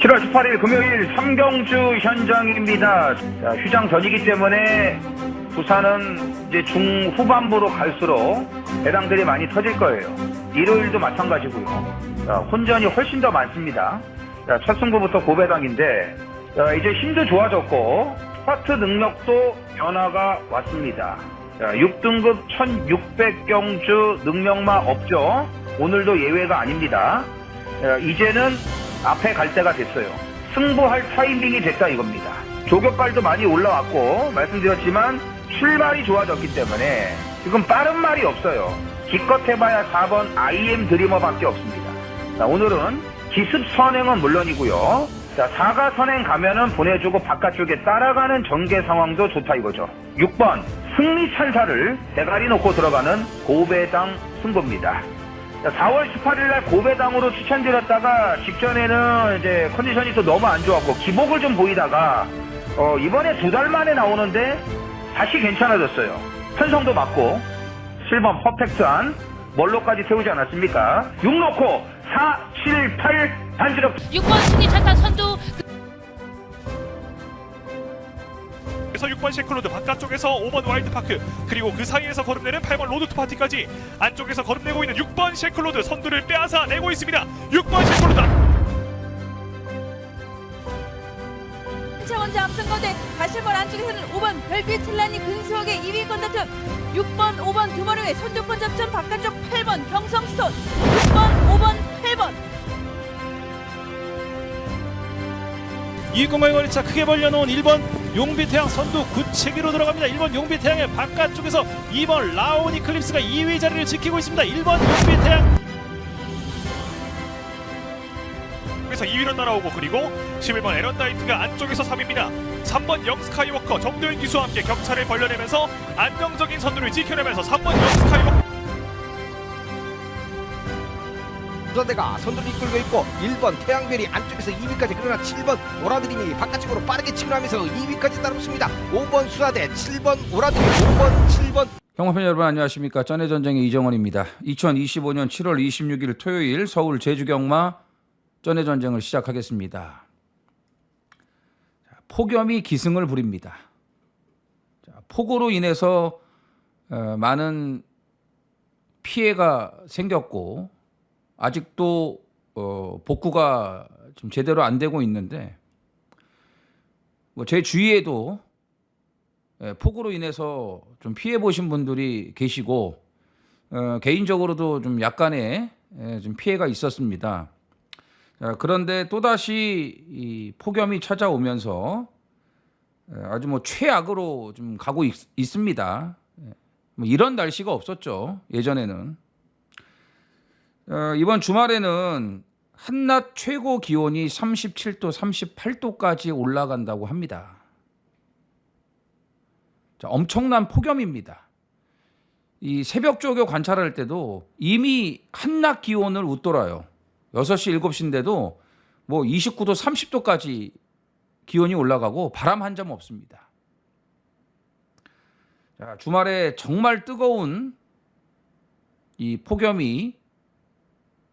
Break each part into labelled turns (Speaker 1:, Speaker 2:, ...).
Speaker 1: 7월 18일 금요일 삼경주 현장입니다. 자, 휴장 전이기 때문에 부산은 이제 중후반부로 갈수록 배당들이 많이 터질 거예요. 일요일도 마찬가지고요. 자, 혼전이 훨씬 더 많습니다. 자, 첫 승부부터 고배당인데 이제 힘도 좋아졌고 스타트 능력도 변화가 왔습니다. 자, 6등급 1600경주 능력마 없죠. 오늘도 예외가 아닙니다. 자, 이제는 앞에 갈 때가 됐어요. 승부할 타이밍이 됐다 이겁니다. 조격발도 많이 올라왔고 말씀드렸지만 출발이 좋아졌기 때문에 지금 빠른 말이 없어요. 기껏 해봐야 4번 IM 드리머밖에 없습니다. 자, 오늘은 기습 선행은 물론이고요. 자, 4가 선행 가면은 보내주고 바깥쪽에 따라가는 전개 상황도 좋다 이거죠. 6번 승리 찬사를 대가리 놓고 들어가는 고배당 승부입니다. 4월 18일날 고배당으로 추천드렸다가 직전에는 이제 컨디션이 또 너무 안 좋았고 기복을 좀 보이다가 이번에 2달 만에 나오는데 다시 괜찮아졌어요. 편성도 맞고 7번 퍼펙트한 멀로까지 태우지 않았습니까? 6 놓고 4, 7, 8 단지력
Speaker 2: 6번 승리 차타 선두.
Speaker 3: 그래서 6번 셰클로드 바깥쪽에서 5번 와일드파크 그리고 그 사이에서 거름내는 8번 로드 투 파티까지 안쪽에서 거름내고 있는 6번 셰클로드 선두를 빼앗아 내고 있습니다. 6번 셰클로드
Speaker 4: 차원자 앞선 가운데 다시 한번 안쪽에서는 5번 별빛 틀란이 근소하게 2위권 다툼 6번 5번 두 마리의 선두권 잡전 바깥쪽 8번 경성스톤 6번 5번 8번
Speaker 5: 2위권과의 거리차 크게 벌려놓은 1번 용비태양 선두 굳채기로 들어갑니다. 1번 용비태양의 바깥쪽에서 2번 라온 이클립스가 2위 자리를 지키고 있습니다. 1번 용비태양
Speaker 3: 에서 2위로 날아오고 그리고 11번 에런다이트가 안쪽에서 3위입니다. 3번 영스카이워커 정도현 기수와 함께 격차를 벌려내면서 안정적인 선두를 지켜내면서 3번 영스카이워커
Speaker 6: 부산대가 선두를 이끌고 있고 1번 태양별이 안쪽에서 2위까지 그러나 7번 오라드림이 바깥쪽으로 빠르게 치고나면서 2위까지 따라붙습니다. 5번 수사대 7번 오라드림 5번 7번
Speaker 7: 경마팬 여러분 안녕하십니까. 쩐해전쟁의 이정원입니다. 2025년 7월 26일 토요일 서울 제주경마 쩐해전쟁을 시작하겠습니다. 폭염이 기승을 부립니다. 폭우로 인해서 많은 피해가 생겼고 아직도 복구가 좀 제대로 안 되고 있는데 제 주위에도 폭우로 인해서 좀 피해 보신 분들이 계시고 개인적으로도 좀 약간의 좀 피해가 있었습니다. 그런데 또다시 이 폭염이 찾아오면서 아주 최악으로 좀 가고 있습니다. 이런 날씨가 없었죠. 예전에는. 이번 주말에는 한낮 최고 기온이 37도, 38도까지 올라간다고 합니다. 자, 엄청난 폭염입니다. 이 새벽 조교 관찰할 때도 이미 한낮 기온을 웃돌아요. 6시, 7시인데도 29도, 30도까지 기온이 올라가고 바람 한 점 없습니다. 자, 주말에 정말 뜨거운 이 폭염이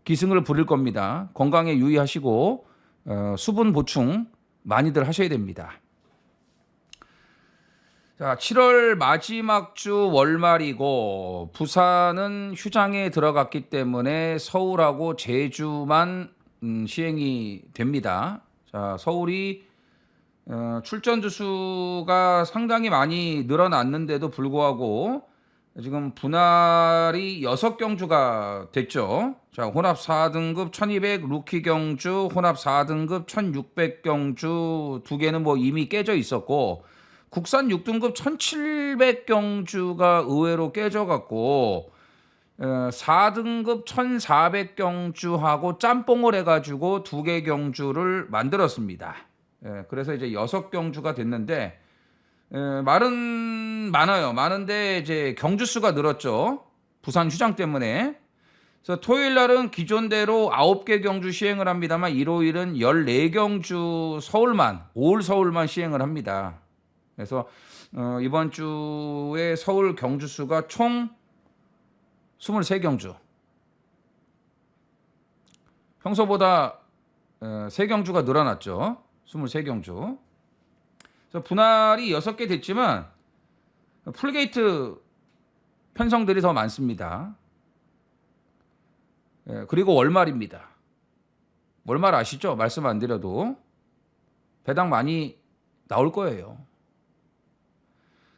Speaker 7: 기승을 부릴 겁니다. 건강에 유의하시고 수분 보충 많이들 하셔야 됩니다. 자, 7월 마지막 주 월말이고 부산은 휴장에 들어갔기 때문에 서울하고 제주만 시행이 됩니다. 자, 서울이 출전 주수가 상당히 많이 늘어났는데도 불구하고 지금 분할이 6경주가 됐죠. 자, 혼합 4등급 1200 루키 경주, 혼합 4등급 1600 경주 두 개는 이미 깨져 있었고 국산 6등급 1700 경주가 의외로 깨져갖고 4등급 1400 경주하고 짬뽕을 해가지고 두 개 경주를 만들었습니다. 그래서 이제 6경주가 됐는데 말은 많아요. 많은데 이제 경주 수가 늘었죠. 부산 휴장 때문에. 그래서 토요일 날은 기존대로 9개 경주 시행을 합니다만 일요일은 14경주 서울만, 올 서울만 시행을 합니다. 그래서 이번 주에 서울 경주 수가 총 23경주. 평소보다 3경주가 늘어났죠. 23경주. 그래서 분할이 6개 됐지만 풀게이트 편성들이 더 많습니다. 그리고 월말입니다. 월말 아시죠? 말씀 안 드려도 배당 많이 나올 거예요.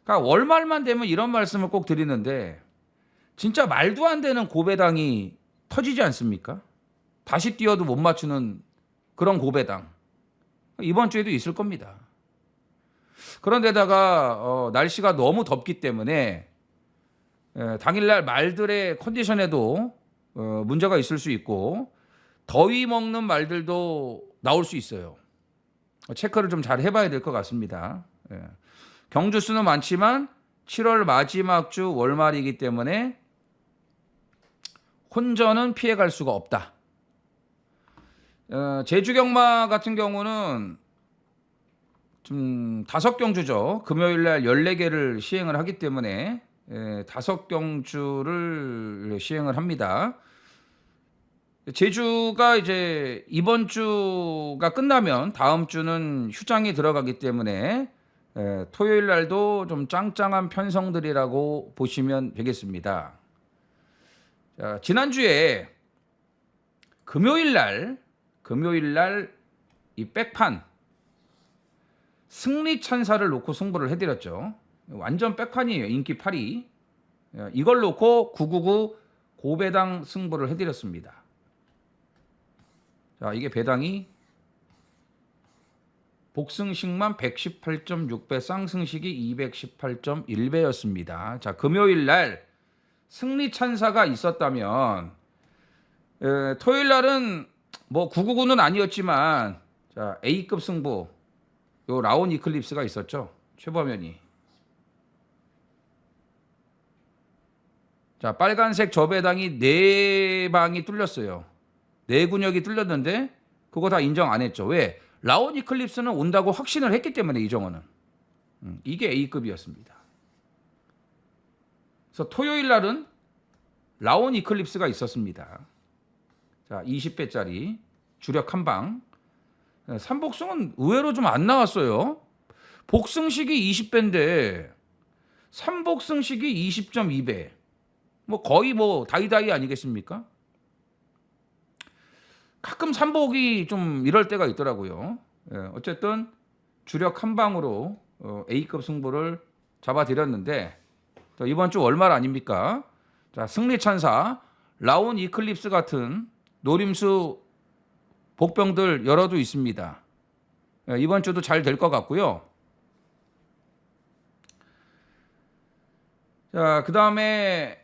Speaker 7: 그러니까 월말만 되면 이런 말씀을 꼭 드리는데 진짜 말도 안 되는 고배당이 터지지 않습니까? 다시 뛰어도 못 맞추는 그런 고배당. 이번 주에도 있을 겁니다. 그런데다가 날씨가 너무 덥기 때문에 당일날 말들의 컨디션에도 문제가 있을 수 있고 더위 먹는 말들도 나올 수 있어요. 체크를 좀 잘 해봐야 될 것 같습니다. 경주 수는 많지만 7월 마지막 주 월말이기 때문에 혼전은 피해갈 수가 없다. 제주경마 같은 경우는 좀 5경주죠. 금요일날 14개를 시행을 하기 때문에 5경주를 시행을 합니다. 제주가 이제 이번 주가 끝나면 다음 주는 휴장이 들어가기 때문에 토요일 날도 좀 짱짱한 편성들이라고 보시면 되겠습니다. 자, 지난주에 금요일 날 이 백판 승리 찬사를 놓고 승부를 해드렸죠. 완전 백판이에요. 인기 8위. 이걸 놓고 999 고배당 승부를 해드렸습니다. 자, 이게 배당이 복승식만 118.6배, 쌍승식이 218.1배였습니다. 자, 금요일 날 승리 찬사가 있었다면 토요일 날은 뭐 999는 아니었지만 자, A급 승부 요 라온 이클립스가 있었죠. 최범현이. 자, 빨간색 저 배당이 4방이 뚫렸어요. 4군역이 뚫렸는데 그거 다 인정 안 했죠. 왜? 라온 이클립스는 온다고 확신을 했기 때문에 이정호는. 이게 A급이었습니다. 그래서 토요일 날은 라온 이클립스가 있었습니다. 자, 20배짜리 주력 한 방. 삼복승은 의외로 좀 안 나왔어요. 복승식이 20배인데 삼복승식이 20.2배. 뭐 거의 뭐 다이다이 아니겠습니까? 가끔 삼복이 좀 이럴 때가 있더라고요. 어쨌든 주력 한 방으로 A급 승부를 잡아드렸는데 이번 주 월말 아닙니까? 자, 승리찬사, 라온 이클립스 같은 노림수 복병들 열어도 있습니다. 이번 주도 잘 될 것 같고요. 자, 그 다음에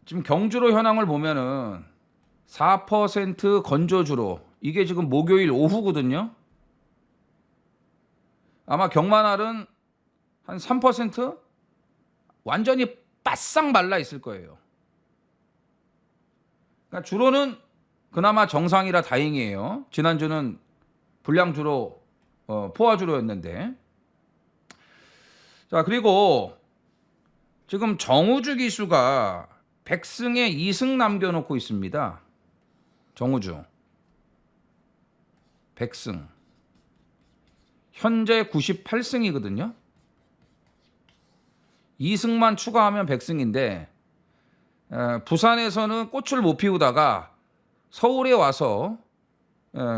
Speaker 7: 지금 경주로 현황을 보면은 4% 건조주로 이게 지금 목요일 오후거든요. 아마 경마날은 한 3% 완전히 바싹 말라 있을 거예요. 그러니까 주로는 그나마 정상이라 다행이에요. 지난주는 불량주로 포화주로였는데. 자, 그리고 지금 정우주 기수가 100승에 2승 남겨놓고 있습니다. 정우주 100승 현재 98승이거든요. 2승만 추가하면 100승인데 부산에서는 꽃을 못 피우다가 서울에 와서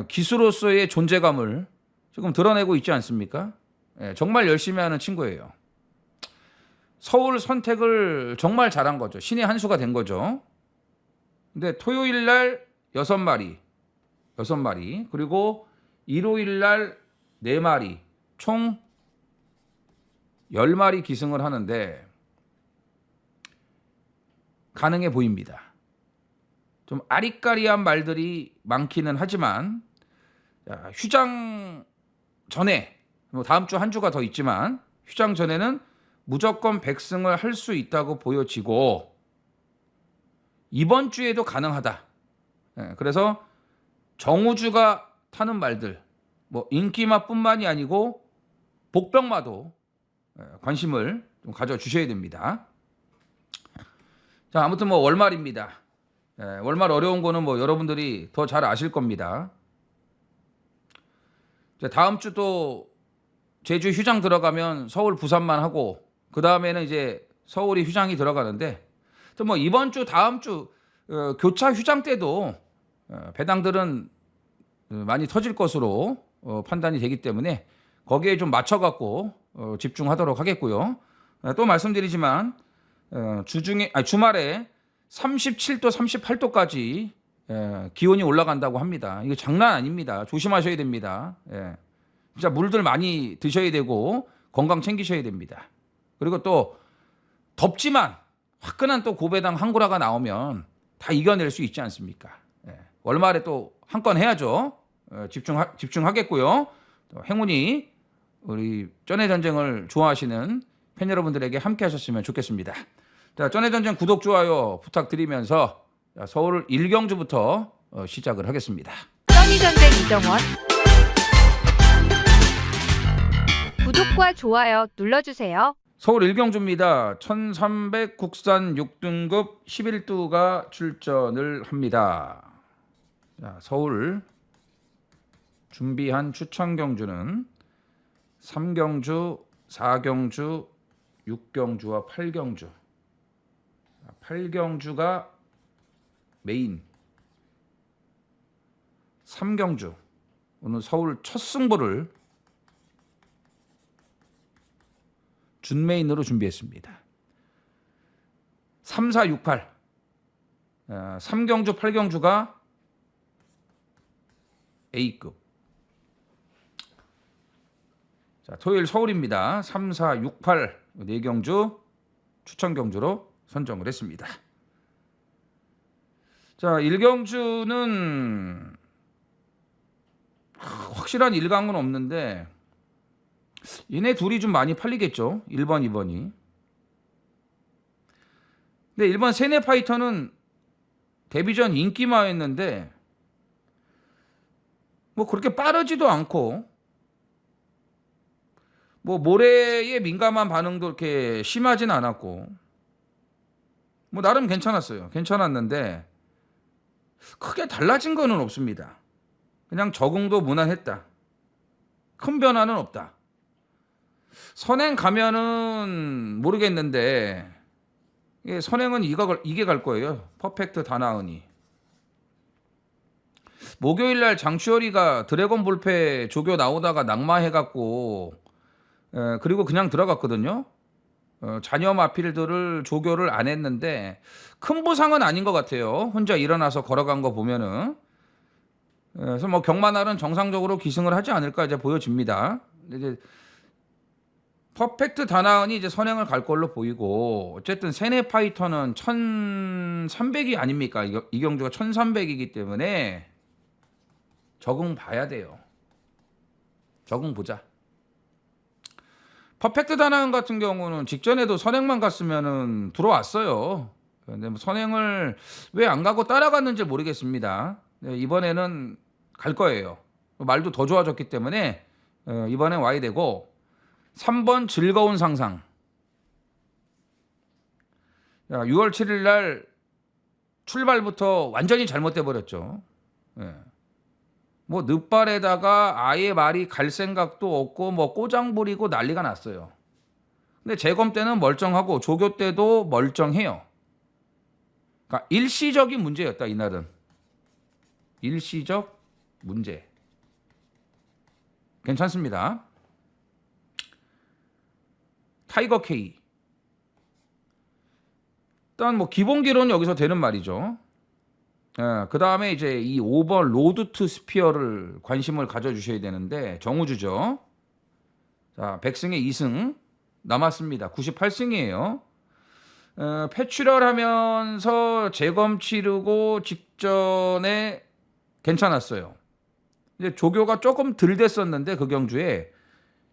Speaker 7: 기수로서의 존재감을 지금 드러내고 있지 않습니까? 정말 열심히 하는 친구예요. 서울 선택을 정말 잘한 거죠. 신의 한 수가 된 거죠. 근데 토요일 날 6마리 그리고 일요일 날 4마리 총 10마리 기승을 하는데 가능해 보입니다. 좀 아리까리한 말들이 많기는 하지만 휴장 전에 뭐 다음 주 한 주가 더 있지만 휴장 전에는 무조건 100승을 할 수 있다고 보여지고 이번 주에도 가능하다. 그래서 정우주가 타는 말들 뭐 인기마뿐만이 아니고 복병마도 관심을 좀 가져주셔야 됩니다. 자, 아무튼 뭐 월말입니다. 월말 어려운 거는 뭐 여러분들이 더 잘 아실 겁니다. 이제 다음 주 또 제주 휴장 들어가면 서울 부산만 하고 그 다음에는 이제 서울이 휴장이 들어가는데 또 뭐 이번 주 다음 주 교차 휴장 때도 배당들은 많이 터질 것으로 판단이 되기 때문에 거기에 좀 맞춰갖고 집중하도록 하겠고요. 또 말씀드리지만 주말에 37도, 38도까지 기온이 올라간다고 합니다. 이거 장난 아닙니다. 조심하셔야 됩니다. 진짜 물들 많이 드셔야 되고 건강 챙기셔야 됩니다. 그리고 또 덥지만 화끈한 또 고배당 항구라가 나오면 다 이겨낼 수 있지 않습니까? 월말에 또 한 건 해야죠. 집중하겠고요. 또 행운이 우리 쩐의 전쟁을 좋아하시는 팬 여러분들에게 함께 하셨으면 좋겠습니다. 자, 쩐의 전쟁 구독, 좋아요 부탁드리면서 서울 1경주부터 시작을 하겠습니다.
Speaker 8: 써니 전쟁 이정원 구독과 좋아요 눌러주세요.
Speaker 7: 서울 1경주입니다. 1300 국산 6등급 11두가 출전을 합니다. 자, 서울 준비한 추천 경주는 3경주, 4경주, 6경주와 8경주. 8경주가 메인. 3경주. 오늘 서울 첫 승부를 준메인으로 준비했습니다. 3, 4, 6, 8. 3경주, 8경주가 A급. 자, 토요일 서울입니다. 3, 4, 6, 8 4경주 추천 경주로 선정을 했습니다. 자, 1경주는 확실한 1강은 없는데 얘네 둘이 좀 많이 팔리겠죠. 1번, 2번이. 근데 1번 세네 파이터는 데뷔전 인기마였는데 뭐 그렇게 빠르지도 않고 뭐 모래에 민감한 반응도 이렇게 심하진 않았고 뭐 나름 괜찮았어요. 괜찮았는데 크게 달라진 거는 없습니다. 그냥 적응도 무난했다. 큰 변화는 없다. 선행 가면은 모르겠는데 선행은 이게 갈 거예요. 퍼펙트 다나은이. 목요일날 장추열이가 드래곤 볼페 조교 나오다가 낙마해갖고 그리고 그냥 들어갔거든요. 잔여 마필들을 조교를 안 했는데 큰 부상은 아닌 것 같아요. 혼자 일어나서 걸어간 거 보면은. 그래서 뭐 경마날은 정상적으로 기승을 하지 않을까 이제 보여집니다. 이제 퍼펙트 다나은이 이제 선행을 갈 걸로 보이고 어쨌든 세네 파이터는 1300이 아닙니까? 이 경주가 1300이기 때문에 적응 봐야 돼요. 적응 보자. 퍼펙트 다나은 같은 경우는 직전에도 선행만 갔으면은 들어왔어요. 근데 뭐 선행을 왜 안 가고 따라갔는지 모르겠습니다. 이번에는 갈 거예요. 말도 더 좋아졌기 때문에 이번엔 와야 되고 3번 즐거운 상상. 6월 7일 날 출발부터 완전히 잘못돼 버렸죠. 뭐 늪발에다가 아예 말이 갈 생각도 없고 뭐 꼬장 부리고 난리가 났어요. 근데 재검 때는 멀쩡하고 조교 때도 멀쩡해요. 그러니까 일시적인 문제였다 이날은. 일시적 문제. 괜찮습니다. 타이거 K. 일단 뭐 기본기로는 여기서 되는 말이죠. 그 다음에 이제 이 5번 로드 투 스피어를 관심을 가져주셔야 되는데 정우주죠. 자, 100승에 2승 남았습니다. 98승이에요. 폐출혈하면서 재검 치르고 직전에 괜찮았어요. 이제 조교가 조금 덜 됐었는데 그 경주에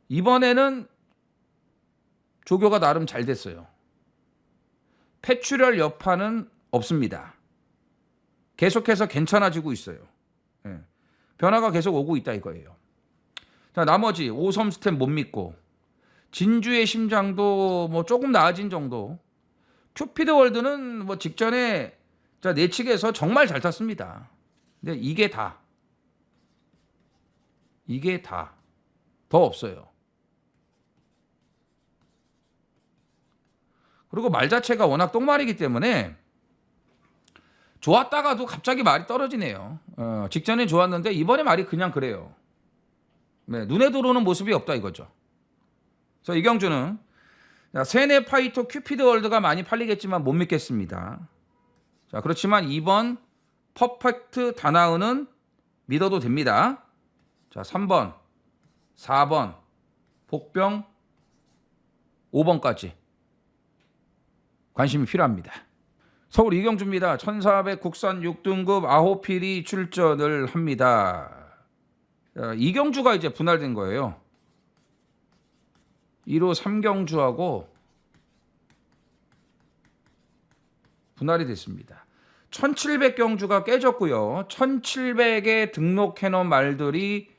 Speaker 7: 이번에는 조교가 나름 잘 됐어요. 폐출혈 여파는 없습니다. 계속해서 괜찮아지고 있어요. 변화가 계속 오고 있다 이거예요. 자, 나머지 오섬 스텝 못 믿고 진주의 심장도 뭐 조금 나아진 정도. 큐피드 월드는 뭐 직전에 자, 내측에서 정말 잘 탔습니다. 근데 이게 다. 더 없어요. 그리고 말 자체가 워낙 똥말이기 때문에 좋았다가도 갑자기 말이 떨어지네요. 직전에 좋았는데 이번에 말이 그냥 그래요. 네, 눈에 들어오는 모습이 없다 이거죠. 그래서 이 경주는 세네 파이터 큐피드 월드가 많이 팔리겠지만 못 믿겠습니다. 자, 그렇지만 2번 퍼펙트 다나우는 믿어도 됩니다. 자, 3번, 4번, 복병, 5번까지 관심이 필요합니다. 서울 이경주입니다. 1400 국산 6등급 아호필이 출전을 합니다. 이경주가 이제 분할된 거예요. 1호 3경주하고 분할이 됐습니다. 1700경주가 깨졌고요. 1700에 등록해놓은 말들이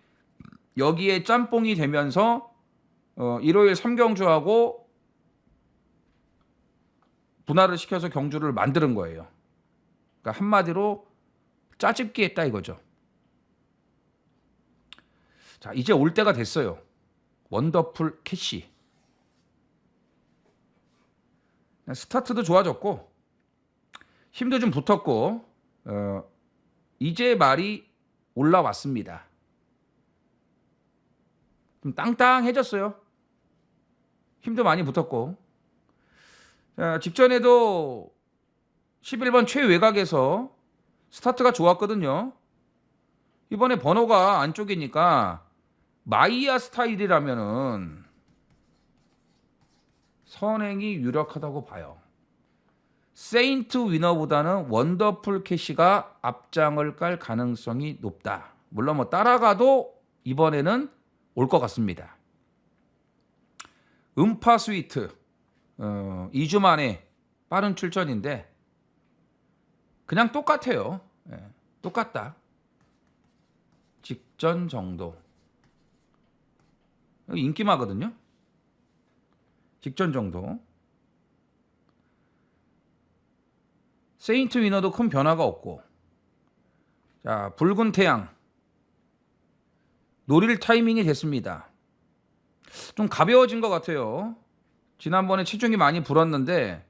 Speaker 7: 여기에 짬뽕이 되면서 1호일 3경주하고 분할을 시켜서 경주를 만드는 거예요. 그러니까 한마디로 짜집기 했다 이거죠. 자, 이제 올 때가 됐어요. 원더풀 캐시. 스타트도 좋아졌고 힘도 좀 붙었고 이제 말이 올라왔습니다. 좀 땅땅해졌어요. 힘도 많이 붙었고 직전에도 11번 최외곽에서 스타트가 좋았거든요. 이번에 번호가 안쪽이니까 마이야 스타일이라면은 선행이 유력하다고 봐요. 세인트 위너보다는 원더풀 캐시가 앞장을 깔 가능성이 높다. 물론 뭐 따라가도 이번에는 올 것 같습니다. 음파 스위트 2주 만에 빠른 출전인데 그냥 똑같아요. 똑같다. 직전 정도. 인기마거든요. 직전 정도. 세인트 위너도 큰 변화가 없고. 자, 붉은 태양. 노릴 타이밍이 됐습니다. 좀 가벼워진 것 같아요. 지난번에 체중이 많이 불었는데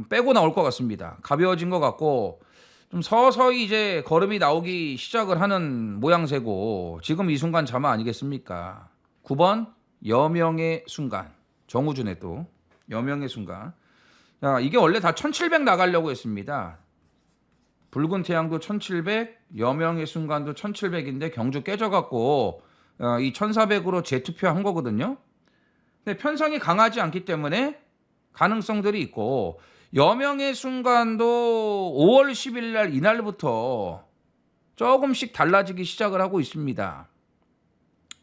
Speaker 7: 빼고 나올 것 같습니다. 가벼워진 것 같고 좀 서서히 이제 걸음이 나오기 시작을 하는 모양새고 지금 이 순간 자마 아니겠습니까? 9번 여명의 순간. 정우준의 또 여명의 순간. 자, 이게 원래 다 1700 나가려고 했습니다. 붉은 태양도 1700, 여명의 순간도 1700인데 경주 깨져갖고 이 1400으로 재투표한 거거든요. 근데 편성이 강하지 않기 때문에 가능성들이 있고 여명의 순간도 5월 10일 날 이날부터 조금씩 달라지기 시작을 하고 있습니다.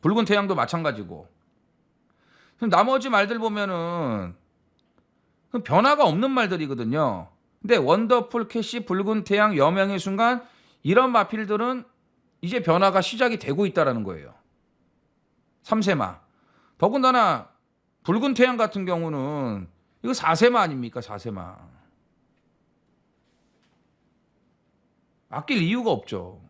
Speaker 7: 붉은 태양도 마찬가지고. 나머지 말들 보면은 변화가 없는 말들이거든요. 근데 원더풀 캐시, 붉은 태양, 여명의 순간 이런 마필들은 이제 변화가 시작이 되고 있다는 거예요. 3세마. 더군다나 붉은 태양 같은 경우는 이거 4세마 아닙니까? 4세마. 아낄 이유가 없죠.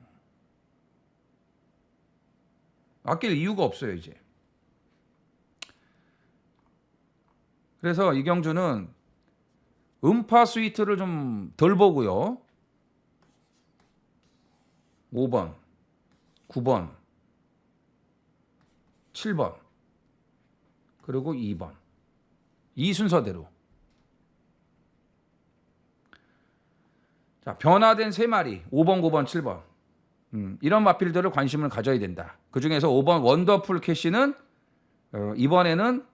Speaker 7: 아낄 이유가 없어요 이제. 그래서 이경주는 음파 스위트를 좀 덜 보고요. 5번, 9번, 7번, 그리고 2번. 이 순서대로. 자, 변화된 3마리. 5번, 9번, 7번. 이런 마필들을 관심을 가져야 된다. 그 중에서 5번 원더풀 캐시는 이번에는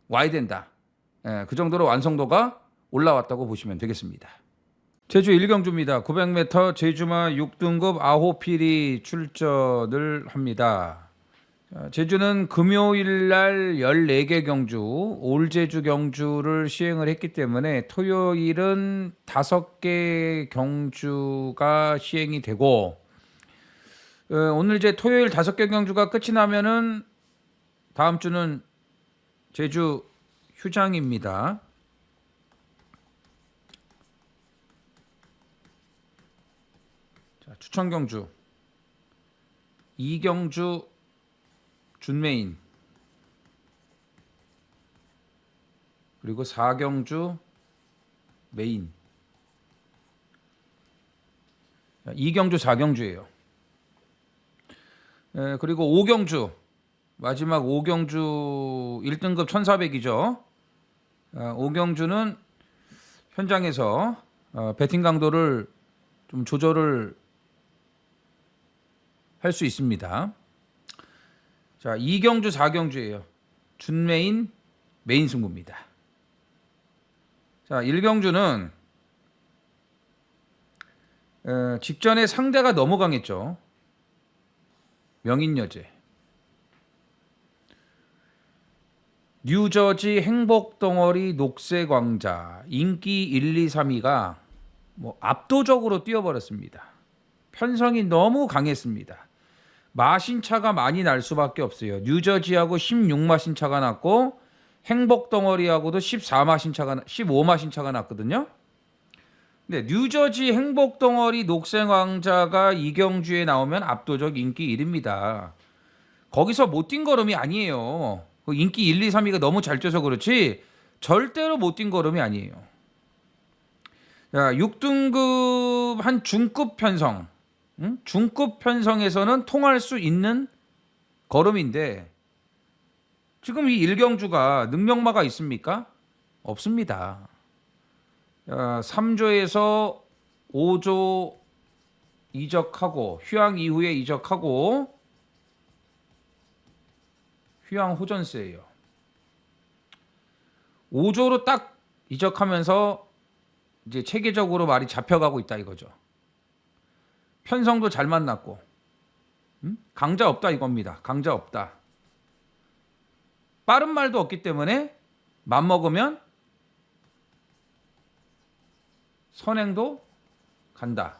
Speaker 7: 와야 된다. 그 정도로 완성도가 올라왔다고 보시면 되겠습니다. 제주 1경주입니다. 900m 제주마 6등급 아호필이 출전을 합니다. 제주는 금요일 날 14개 경주, 올제주 경주를 시행을 했기 때문에 토요일은 5개 경주가 시행이 되고 오늘 이제 토요일 5개 경주가 끝이 나면은 다음 주는 제주 휴장입니다. 추천경주, 이경주 준메인, 그리고 4경주 메인. 자, 2경주 4경주예요. 그리고 5경주 마지막 5경주 1등급 1400이죠. 5경주는 현장에서 배팅 강도를 좀 조절을 할 수 있습니다. 자, 2경주 4경주예요. 준메인 메인 승부입니다. 자, 1경주는 직전에 상대가 너무 강했죠. 명인여제, 뉴저지 행복덩어리 녹색왕자, 인기 1, 2, 3위가 뭐 압도적으로 뛰어버렸습니다. 편성이 너무 강했습니다. 마신차가 많이 날 수밖에 없어요. 뉴저지하고 16마신차가 났고 행복덩어리하고도 15마신차가 났거든요. 근데 뉴저지 행복덩어리 녹색왕자가 이경주에 나오면 압도적 인기 1위입니다. 거기서 못 뛴 걸음이 아니에요. 인기 1, 2, 3위가 너무 잘 뛰어서 그렇지 절대로 못 뛴 걸음이 아니에요. 자, 6등급 한 중급 편성, 중급 편성에서는 통할 수 있는 걸음인데 지금 이 1경주가 능력마가 있습니까? 없습니다. 3조에서 5조 이적하고 휴양 이후에 이적하고 휴양 호전세예요. 5조로 딱 이적하면서 이제 체계적으로 말이 잡혀가고 있다 이거죠. 편성도 잘 만났고 강자 없다 이겁니다. 강자 없다. 빠른 말도 없기 때문에 맘먹으면 선행도 간다.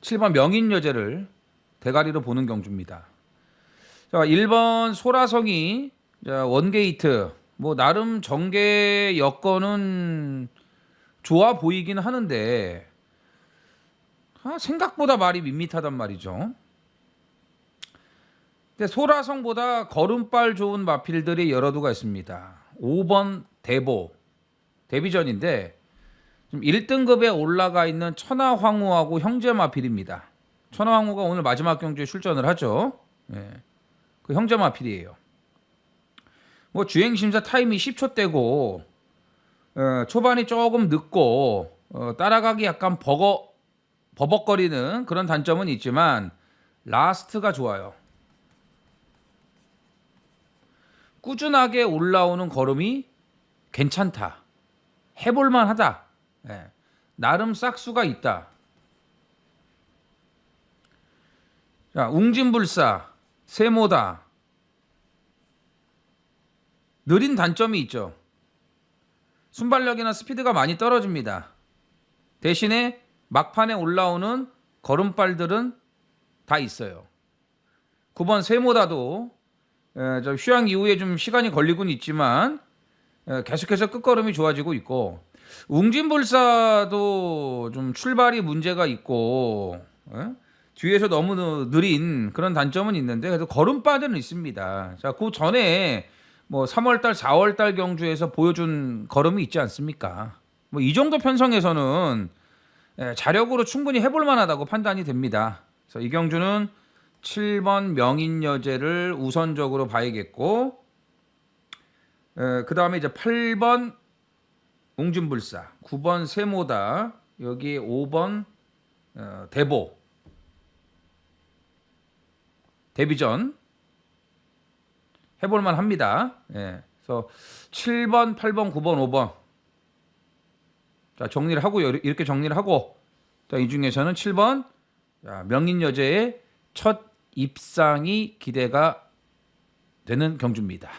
Speaker 7: 7번 명인여제를 대가리로 보는 경주입니다. 자, 1번 소라성이 원게이트 뭐 나름 정계 여건은 좋아 보이긴 하는데 생각보다 말이 밋밋하단 말이죠. 근데 소라성보다 걸음발 좋은 마필들이 여러 두가 있습니다. 5번 대보 데뷔전인데 좀 1등급에 올라가 있는 천하황후하고 형제 마필입니다. 천하황후가 오늘 마지막 경주에 출전을 하죠. 예. 그 형제 마필이에요. 뭐 주행심사 타임이 10초대고 초반이 조금 늦고 따라가기 약간 버벅거리는 그런 단점은 있지만 라스트가 좋아요. 꾸준하게 올라오는 걸음이 괜찮다. 해볼만 하다. 예. 나름 싹수가 있다. 자, 웅진불사, 세모다. 느린 단점이 있죠. 순발력이나 스피드가 많이 떨어집니다. 대신에 막판에 올라오는 걸음발들은 다 있어요. 9번 세모다도 휴양 이후에 좀 시간이 걸리곤 있지만 계속해서 끝걸음이 좋아지고 있고 웅진불사도 좀 출발이 문제가 있고 뒤에서 너무 느린 그런 단점은 있는데 그래도 걸음바들은 있습니다. 자, 그 전에 뭐 3월달, 4월달 경주에서 보여준 걸음이 있지 않습니까? 뭐 이 정도 편성에서는 자력으로 충분히 해볼 만하다고 판단이 됩니다. 그래서 이 경주는 7번 명인여제를 우선적으로 봐야겠고 그 다음에 이제 8번 웅진불사, 9번 세모다, 여기 5번 대보 데뷔전 해볼만 합니다. 예. 그래서 7번, 8번, 9번, 5번 자, 정리를 하고요. 이렇게 정리를 하고 자, 이 중에서는 7번 자, 명인여제의 첫 입상이 기대가 되는 경주입니다.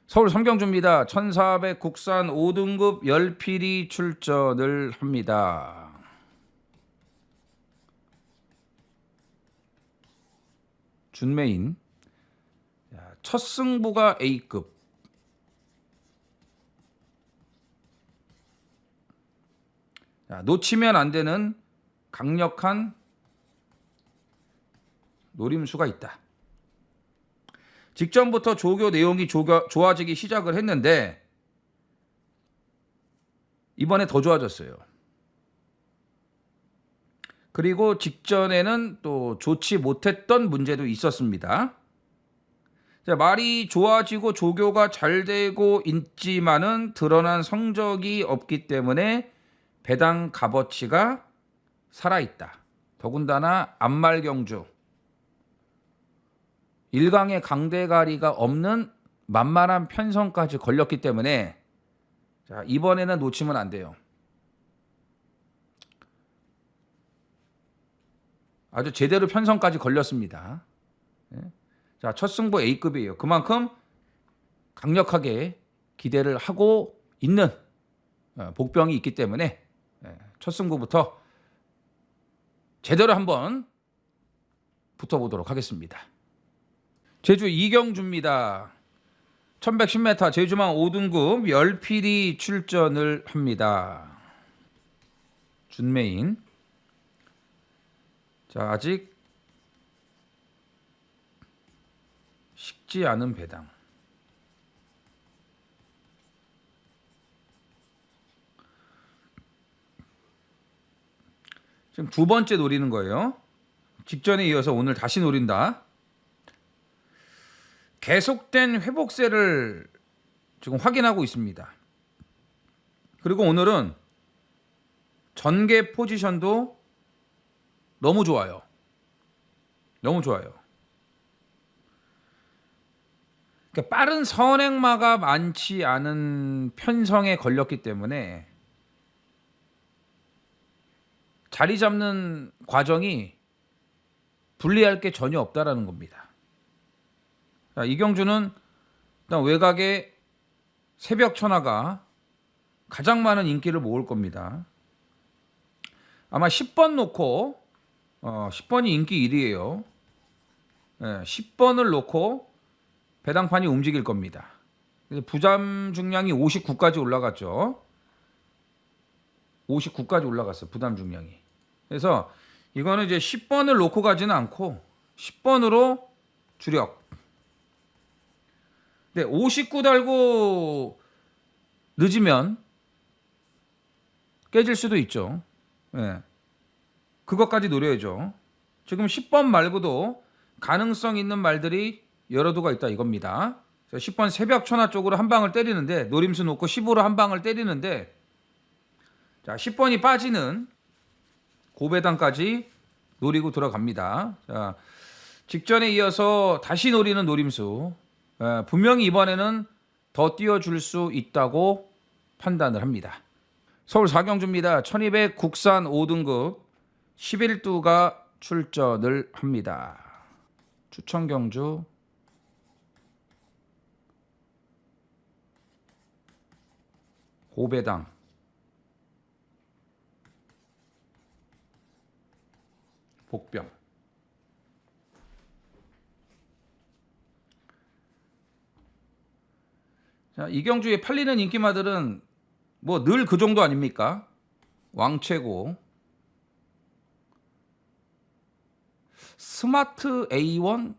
Speaker 7: 서울 3경주입니다. 1400 국산 5등급 열필이 출전을 합니다. 준메인 첫 승부가 A급 자, 놓치면 안 되는 강력한 노림수가 있다. 직전부터 조교 내용이 좋아지기 시작을 했는데 이번에 더 좋아졌어요. 그리고 직전에는 또 좋지 못했던 문제도 있었습니다. 자, 말이 좋아지고 조교가 잘 되고 있지만은 드러난 성적이 없기 때문에 배당 값어치가 살아있다. 더군다나 안말경주 1강의 강대가리가 없는 만만한 편성까지 걸렸기 때문에 자, 이번에는 놓치면 안 돼요. 아주 제대로 편성까지 걸렸습니다. 자, 첫 승부 A급이에요. 그만큼 강력하게 기대를 하고 있는 복병이 있기 때문에 첫 승부부터 제대로 한번 붙어보도록 하겠습니다. 제주 이경주입니다. 1110m 제주망 5등급 열필이 출전을 합니다. 준메인. 자, 아직 식지 않은 배당. 지금 두 번째 노리는 거예요. 직전에 이어서 오늘 다시 노린다. 계속된 회복세를 지금 확인하고 있습니다. 그리고 오늘은 전개 포지션도 너무 좋아요. 너무 좋아요. 그러니까 빠른 선행마가 많지 않은 편성에 걸렸기 때문에 자리 잡는 과정이 불리할 게 전혀 없다라는 겁니다. 자, 이경주는 일단 외곽의 새벽 천하가 가장 많은 인기를 모을 겁니다. 아마 10번 놓고 10번이 인기 1위예요. 10번을 놓고 배당판이 움직일 겁니다. 부담 중량이 59까지 올라갔죠. 59까지 올라갔어요. 부담 중량이. 그래서 이거는 이제 10번을 놓고 가지는 않고 10번으로 주력. 근데 59 달고 늦으면 깨질 수도 있죠. 그것까지 노려야죠. 지금 10번 말고도 가능성 있는 말들이 여러 도가 있다 이겁니다. 10번 새벽 천하 쪽으로 한 방을 때리는데 노림수 놓고 10으로 한 방을 때리는데 자, 10번이 빠지는 고배당까지 노리고 들어갑니다. 자, 직전에 이어서 다시 노리는 노림수. 분명히 이번에는 더 띄워줄 수 있다고 판단을 합니다. 서울 사경주입니다. 1200 국산 5등급 11두가 출전을 합니다. 추천경주 고배당 복병. 자, 이경주에 팔리는 인기마들은 뭐 늘 그 정도 아닙니까? 왕최고, 스마트 A1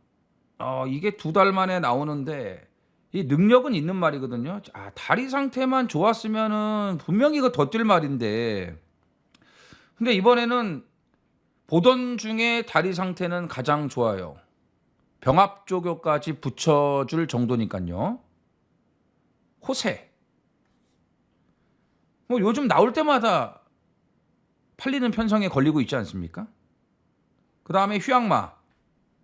Speaker 7: 이게 2달 만에 나오는데 이 능력은 있는 말이거든요. 다리 상태만 좋았으면은 분명히 이거 더 뛸 말인데 근데 이번에는 보던 중에 다리 상태는 가장 좋아요. 병합 조교까지 붙여줄 정도니까요. 호세. 뭐 요즘 나올 때마다 팔리는 편성에 걸리고 있지 않습니까? 그 다음에 휴양마,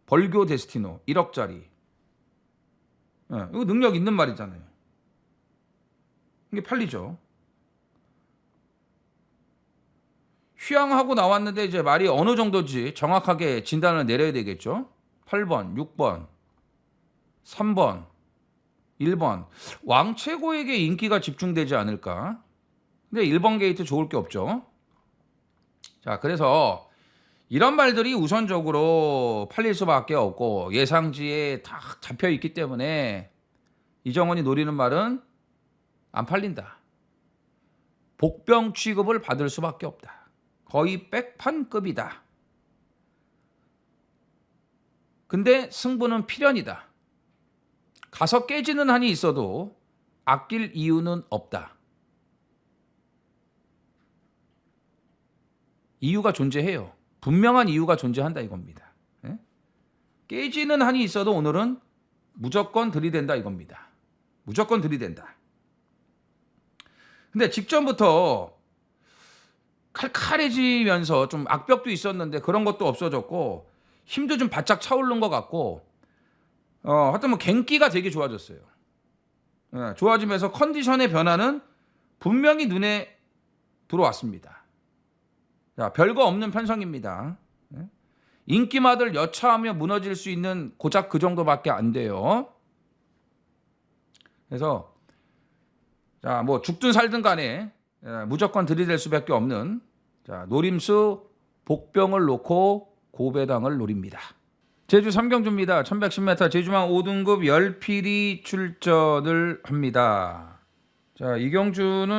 Speaker 7: 벌교 데스티노 1억짜리. 이거 능력 있는 말이잖아요. 이게 팔리죠. 휴양하고 나왔는데 이제 말이 어느 정도인지 정확하게 진단을 내려야 되겠죠. 8번, 6번, 3번, 1번. 왕최고에게 인기가 집중되지 않을까. 근데 1번 게이트 좋을 게 없죠. 자, 그래서 이런 말들이 우선적으로 팔릴 수밖에 없고 예상지에 다 잡혀 있기 때문에 이정원이 노리는 말은 안 팔린다. 복병 취급을 받을 수밖에 없다. 거의 백판급이다. 근데 승부는 필연이다. 가서 깨지는 한이 있어도 아낄 이유는 없다. 이유가 존재해요. 분명한 이유가 존재한다 이겁니다. 예? 깨지는 한이 있어도 오늘은 무조건 들이댄다 이겁니다. 무조건 들이댄다. 근데 직전부터 칼칼해지면서 좀 악벽도 있었는데 그런 것도 없어졌고 힘도 좀 바짝 차오른 것 같고 하여튼 뭐 갱기가 되게 좋아졌어요. 예, 좋아지면서 컨디션의 변화는 분명히 눈에 들어왔습니다. 자, 별거 없는 편성입니다. 예? 인기마들 여차하며 무너질 수 있는 고작 그 정도밖에 안 돼요. 그래서 자, 뭐 죽든 살든 간에 무조건 들이댈 수밖에 없는 자, 노림수 복병을 놓고 고배당을 노립니다. 제주 3경주입니다. 1110m 제주망 5등급 열필이 출전을 합니다. 자, 이 경주는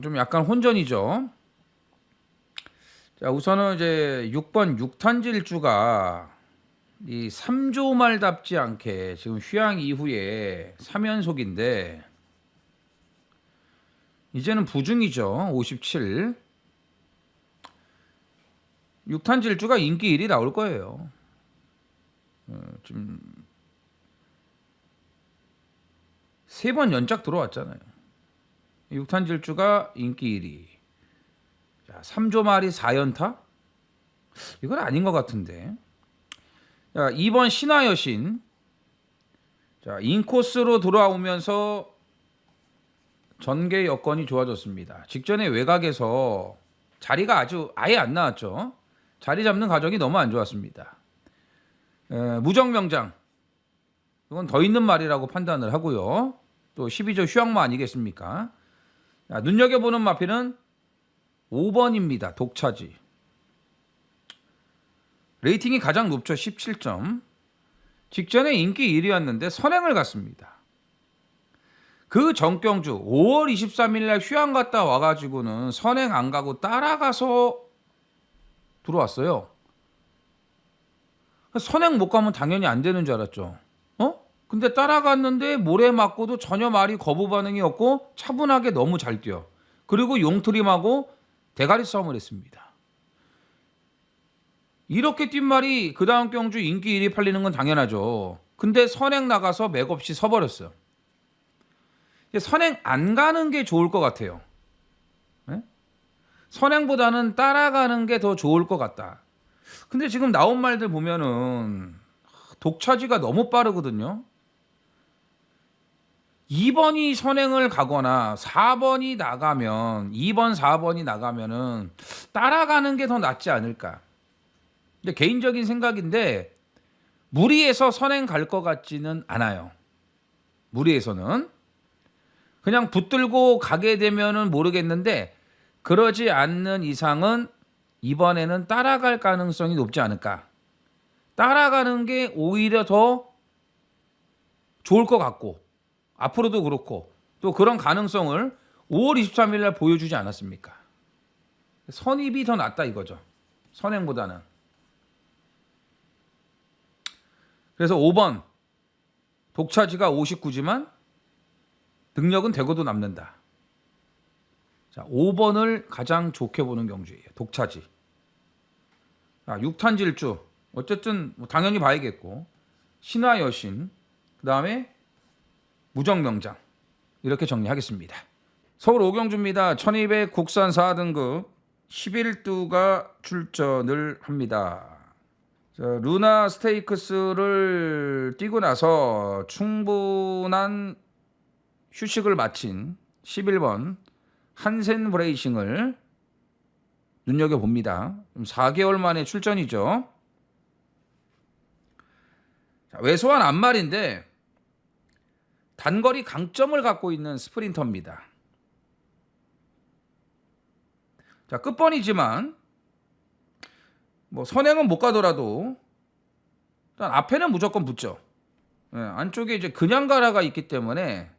Speaker 7: 좀 약간 혼전이죠. 자, 우선은 이제 6번 6탄질주가 이 3조 말답지 않게 지금 휴양 이후에 3연속인데 이제는 부중이죠. 57. 6탄질주가 인기 1위 나올 거예요. 지금 3번 연작 들어왔잖아요. 6탄질주가 인기 1위. 자, 3조 말이 4연타? 이건 아닌 것 같은데. 자, 2번 신화여신. 자, 인코스로 돌아오면서 전개 여건이 좋아졌습니다. 직전에 외곽에서 자리가 아예 안 나왔죠. 자리 잡는 과정이 너무 안 좋았습니다. 무정명장. 이건 더 있는 말이라고 판단을 하고요. 또 12조 휴양마 아니겠습니까? 자, 눈여겨보는 마필은 5번입니다. 독차지. 레이팅이 가장 높죠. 17점. 직전에 인기 1위였는데 선행을 갔습니다. 그 전경주 5월 23일 날 휴양 갔다 와가지고는 선행 안 가고 따라가서 들어왔어요. 선행 못 가면 당연히 안 되는 줄 알았죠. 근데 따라갔는데 모래 맞고도 전혀 말이 거부 반응이 없고 차분하게 너무 잘 뛰어. 그리고 용트림하고 대가리 싸움을 했습니다. 이렇게 뛴 말이 그 다음 경주 인기 1위 팔리는 건 당연하죠. 근데 선행 나가서 맥없이 서버렸어요. 선행 안 가는 게 좋을 것 같아요. 네? 선행보다는 따라가는 게 더 좋을 것 같다. 근데 지금 나온 말들 보면은 독차지가 너무 빠르거든요. 2번이 선행을 가거나 4번이 나가면 2번, 4번이 나가면은 따라가는 게 더 낫지 않을까. 근데 개인적인 생각인데 무리해서 선행 갈 것 같지는 않아요. 무리해서는. 그냥 붙들고 가게 되면은 모르겠는데 그러지 않는 이상은 이번에는 따라갈 가능성이 높지 않을까. 따라가는 게 오히려 더 좋을 것 같고 앞으로도 그렇고 또 그런 가능성을 5월 23일 날 보여주지 않았습니까? 선입이 더 낫다 이거죠. 선행보다는. 그래서 5번 독차지가 59지만 능력은 되고도 남는다. 자, 5번을 가장 좋게 보는 경주예요. 독차지. 자, 6탄질주. 어쨌든 뭐 당연히 봐야겠고. 신화여신. 그 다음에 무정명장. 이렇게 정리하겠습니다. 서울 5경주입니다. 1200 국산 4등급 11두가 출전을 합니다. 자, 루나 스테이크스를 뛰고 나서 충분한 휴식을 마친 11번 한센 브레이싱을 눈여겨봅니다. 4개월 만에 출전이죠. 자, 왜소한 앞말인데 단거리 강점을 갖고 있는 스프린터입니다. 자, 끝번이지만 뭐 선행은 못 가더라도 일단 앞에는 무조건 붙죠. 예, 안쪽에 이제 그냥 가라가 있기 때문에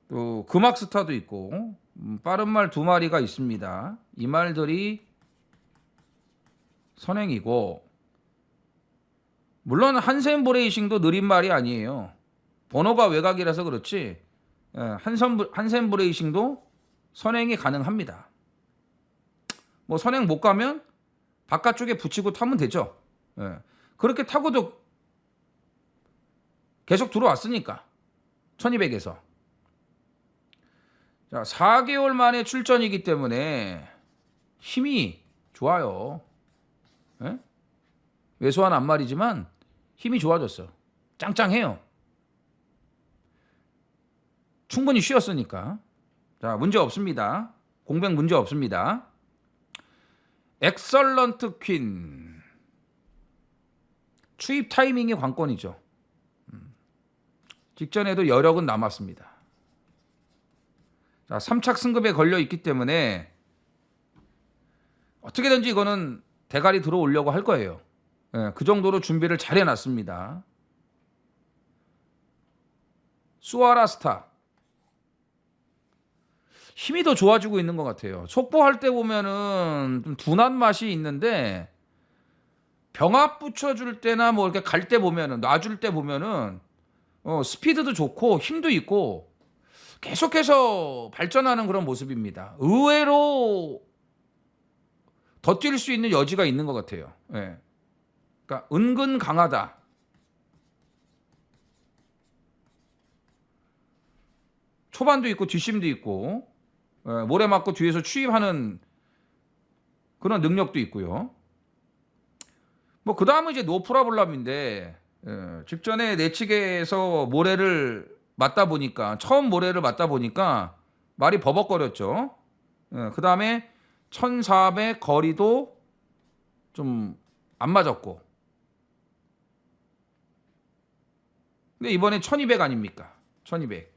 Speaker 7: 또 금악스타도 있고 빠른 말 두 마리가 있습니다. 이 말들이 선행이고, 물론 한센브레이싱도 느린 말이 아니에요. 번호가 외곽이라서 그렇지 한센브레이싱도 선행이 가능합니다. 뭐 선행 못 가면 바깥쪽에 붙이고 타면 되죠. 그렇게 타고도 계속 들어왔으니까 1200에서. 자, 4개월 만에 출전이기 때문에 힘이 좋아요. 왜소한 앞말이지만 힘이 좋아졌어. 짱짱해요. 충분히 쉬었으니까. 자, 문제 없습니다. 공백 문제 없습니다. 엑설런트 퀸. 추입 타이밍이 관건이죠. 직전에도 여력은 남았습니다. 자, 3착 승급에 걸려 있기 때문에 어떻게든지 이거는 대가리 들어오려고 할 거예요. 그 정도로 준비를 잘 해놨습니다. 수아라스타. 힘이 더 좋아지고 있는 것 같아요. 속보할 때 보면은 좀 둔한 맛이 있는데 병합 붙여줄 때나 뭐 이렇게 갈 때 보면은, 놔줄 때 보면은 스피드도 좋고 힘도 있고 계속해서 발전하는 그런 모습입니다. 의외로 더 뛸 수 있는 여지가 있는 것 같아요. 그러니까 은근 강하다. 초반도 있고 뒷심도 있고 모래 맞고 뒤에서 추입하는 그런 능력도 있고요. 뭐 그 다음은 이제 노프라블럼인데 직전에 내치게에서 모래를 맞다 보니까, 처음 모래를 맞다 보니까 말이 버벅거렸죠. 그 다음에 1400 거리도 좀 안 맞았고, 근데 이번에 1200 아닙니까? 1200.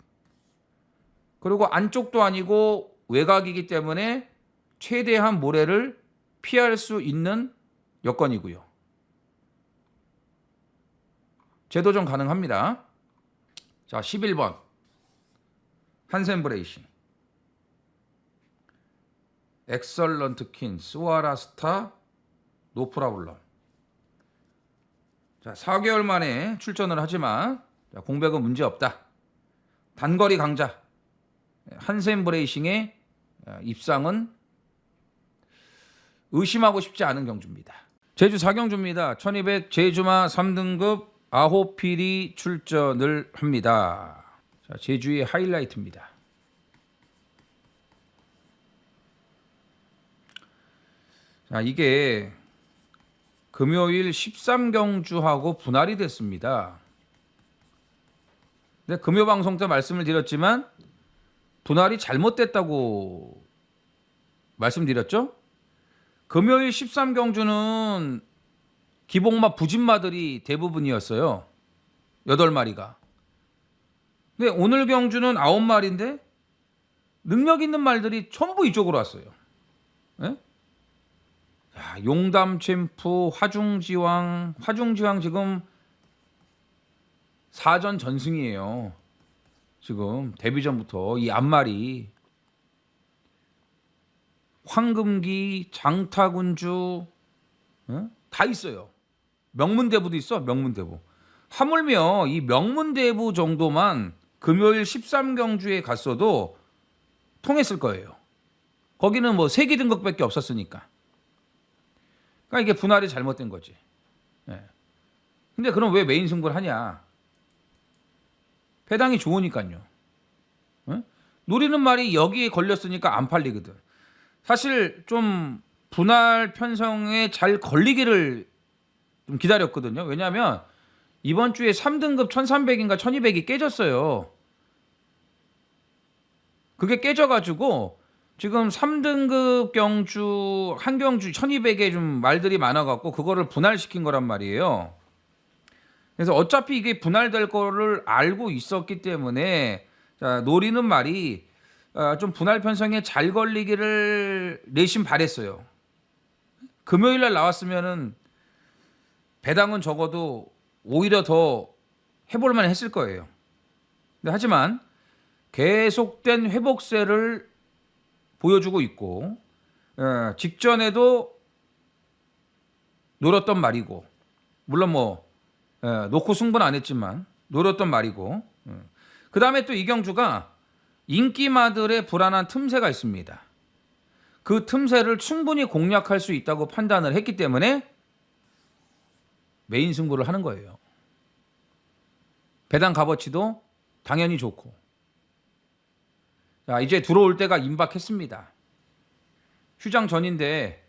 Speaker 7: 그리고 안쪽도 아니고 외곽이기 때문에 최대한 모래를 피할 수 있는 여건이고요. 재도전 가능합니다. 자, 11번 한센브레이싱, 엑설런트 퀸, 스와라스타, 노프라블럼. 자, 4개월 만에 출전을 하지만 공백은 문제 없다. 단거리 강자 한센브레이싱의 입상은 의심하고 싶지 않은 경주입니다. 제주 4경주입니다. 1200 제주마 3등급 아호필이 출전을 합니다. 자, 제주의 하이라이트입니다. 자, 이게 금요일 13경주하고 분할이 됐습니다. 근데 금요 방송 때 말씀을 드렸지만 분할이 잘못됐다고 말씀드렸죠? 금요일 13경주는 기복마 부진마들이 대부분이었어요. 8마리가. 근데 오늘 경주는 9마리인데 능력 있는 말들이 전부 이쪽으로 왔어요. 자, 용담 챔프, 화중지왕 지금 4전 전승이에요. 지금 데뷔전부터 이 앞마리. 황금기, 장타군주 다 있어요. 명문대부도 있어. 명문대부. 하물며 이 명문대부 정도만 금요일 13경주에 갔어도 통했을 거예요. 거기는 뭐 3기 등급밖에 없었으니까. 그러니까 이게 분할이 잘못된 거지. 근데 그럼 왜 메인 승부를 하냐? 배당이 좋으니까요. 노리는 말이 여기에 걸렸으니까 안 팔리거든. 사실 좀 분할 편성에 잘 걸리기를 좀 기다렸거든요. 왜냐하면 이번 주에 3등급 1300인가 1200이 깨졌어요. 그게 깨져가지고 지금 3등급 경주 한 경주 1200에 좀 말들이 많아갖고 그거를 분할시킨 거란 말이에요. 그래서 어차피 이게 분할될 거를 알고 있었기 때문에 자, 노리는 말이 좀 분할 편성에 잘 걸리기를 내심 바랬어요. 금요일날 나왔으면은 배당은 적어도 오히려 더 해볼만 했을 거예요. 근데 하지만 계속된 회복세를 보여주고 있고 직전에도 노렸던 말이고 물론 뭐 놓고 승부는 안 했지만 노렸던 말이고 그 다음에 또 이경주가 인기마들의 불안한 틈새가 있습니다. 그 틈새를 충분히 공략할 수 있다고 판단을 했기 때문에 메인 승부를 하는 거예요. 배당 값어치도 당연히 좋고 자 이제 들어올 때가 임박했습니다. 휴장 전인데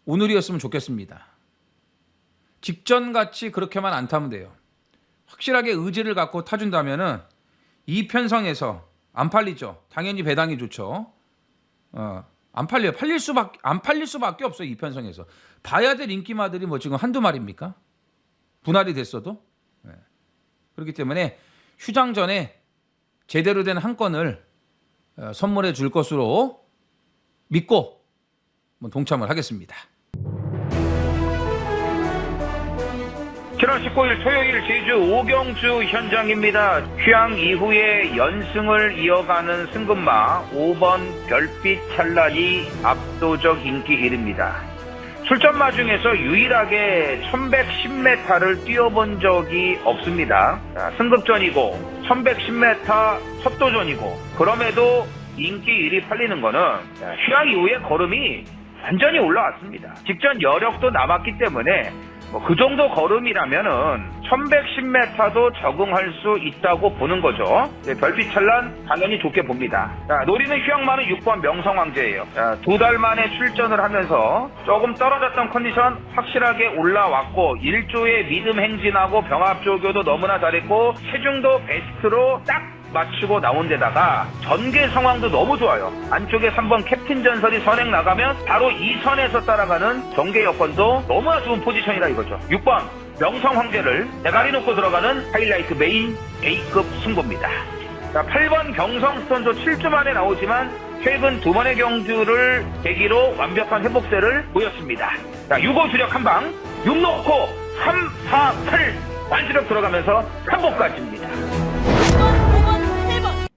Speaker 7: 오늘이었으면 좋겠습니다. 직전같이 그렇게만 안 타면 돼요. 확실하게 의지를 갖고 타준다면은 이 편성에서 안 팔리죠. 당연히 배당이 좋죠. 안 팔려요. 안 팔릴 수밖에 없어요. 이 편성에서 봐야 될 인기마들이 뭐 지금 한두 마리입니까? 분할이 됐어도 그렇기 때문에 휴장 전에 제대로 된 한 건을 선물해 줄 것으로 믿고 동참을 하겠습니다.
Speaker 1: 7월 19일 토요일 제주 오경주 현장입니다. 휴양 이후에 연승을 이어가는 승급마 5번 별빛 찬란이 압도적 인기 1위입니다. 출전마 중에서 유일하게 1110m를 뛰어본 적이 없습니다. 승급전이고 1110m 첫도전이고 그럼에도 인기 1위 팔리는 거는 휴양 이후에 걸음이 완전히 올라왔습니다. 직전 여력도 남았기 때문에 그 정도 걸음이라면은 1110m도 적응할 수 있다고 보는 거죠. 별빛 찬란 당연히 좋게 봅니다. 노리는 휴양마는 6번 명성황제예요. 2달 만에 출전을 하면서 조금 떨어졌던 컨디션 확실하게 올라왔고 1조의 믿음 행진하고 병합 조교도 너무나 잘했고 체중도 베스트로 딱 맞추고 나온 데다가 전개 상황도 너무 좋아요. 안쪽에 3번 캡틴 전설이 선행 나가면 바로 이 선에서 따라가는 전개 여건도 너무나 좋은 포지션이다 이거죠. 6번 명성 황제를 대가리 놓고 들어가는 하이라이트 메인 A급 승부입니다. 자, 8번 경성스톤도 7주 만에 나오지만 최근 2번의 경주를 계기로 완벽한 회복세를 보였습니다. 자, 6호 주력 한방 6 놓고 3, 4, 8 완주력 들어가면서 3호까지입니다.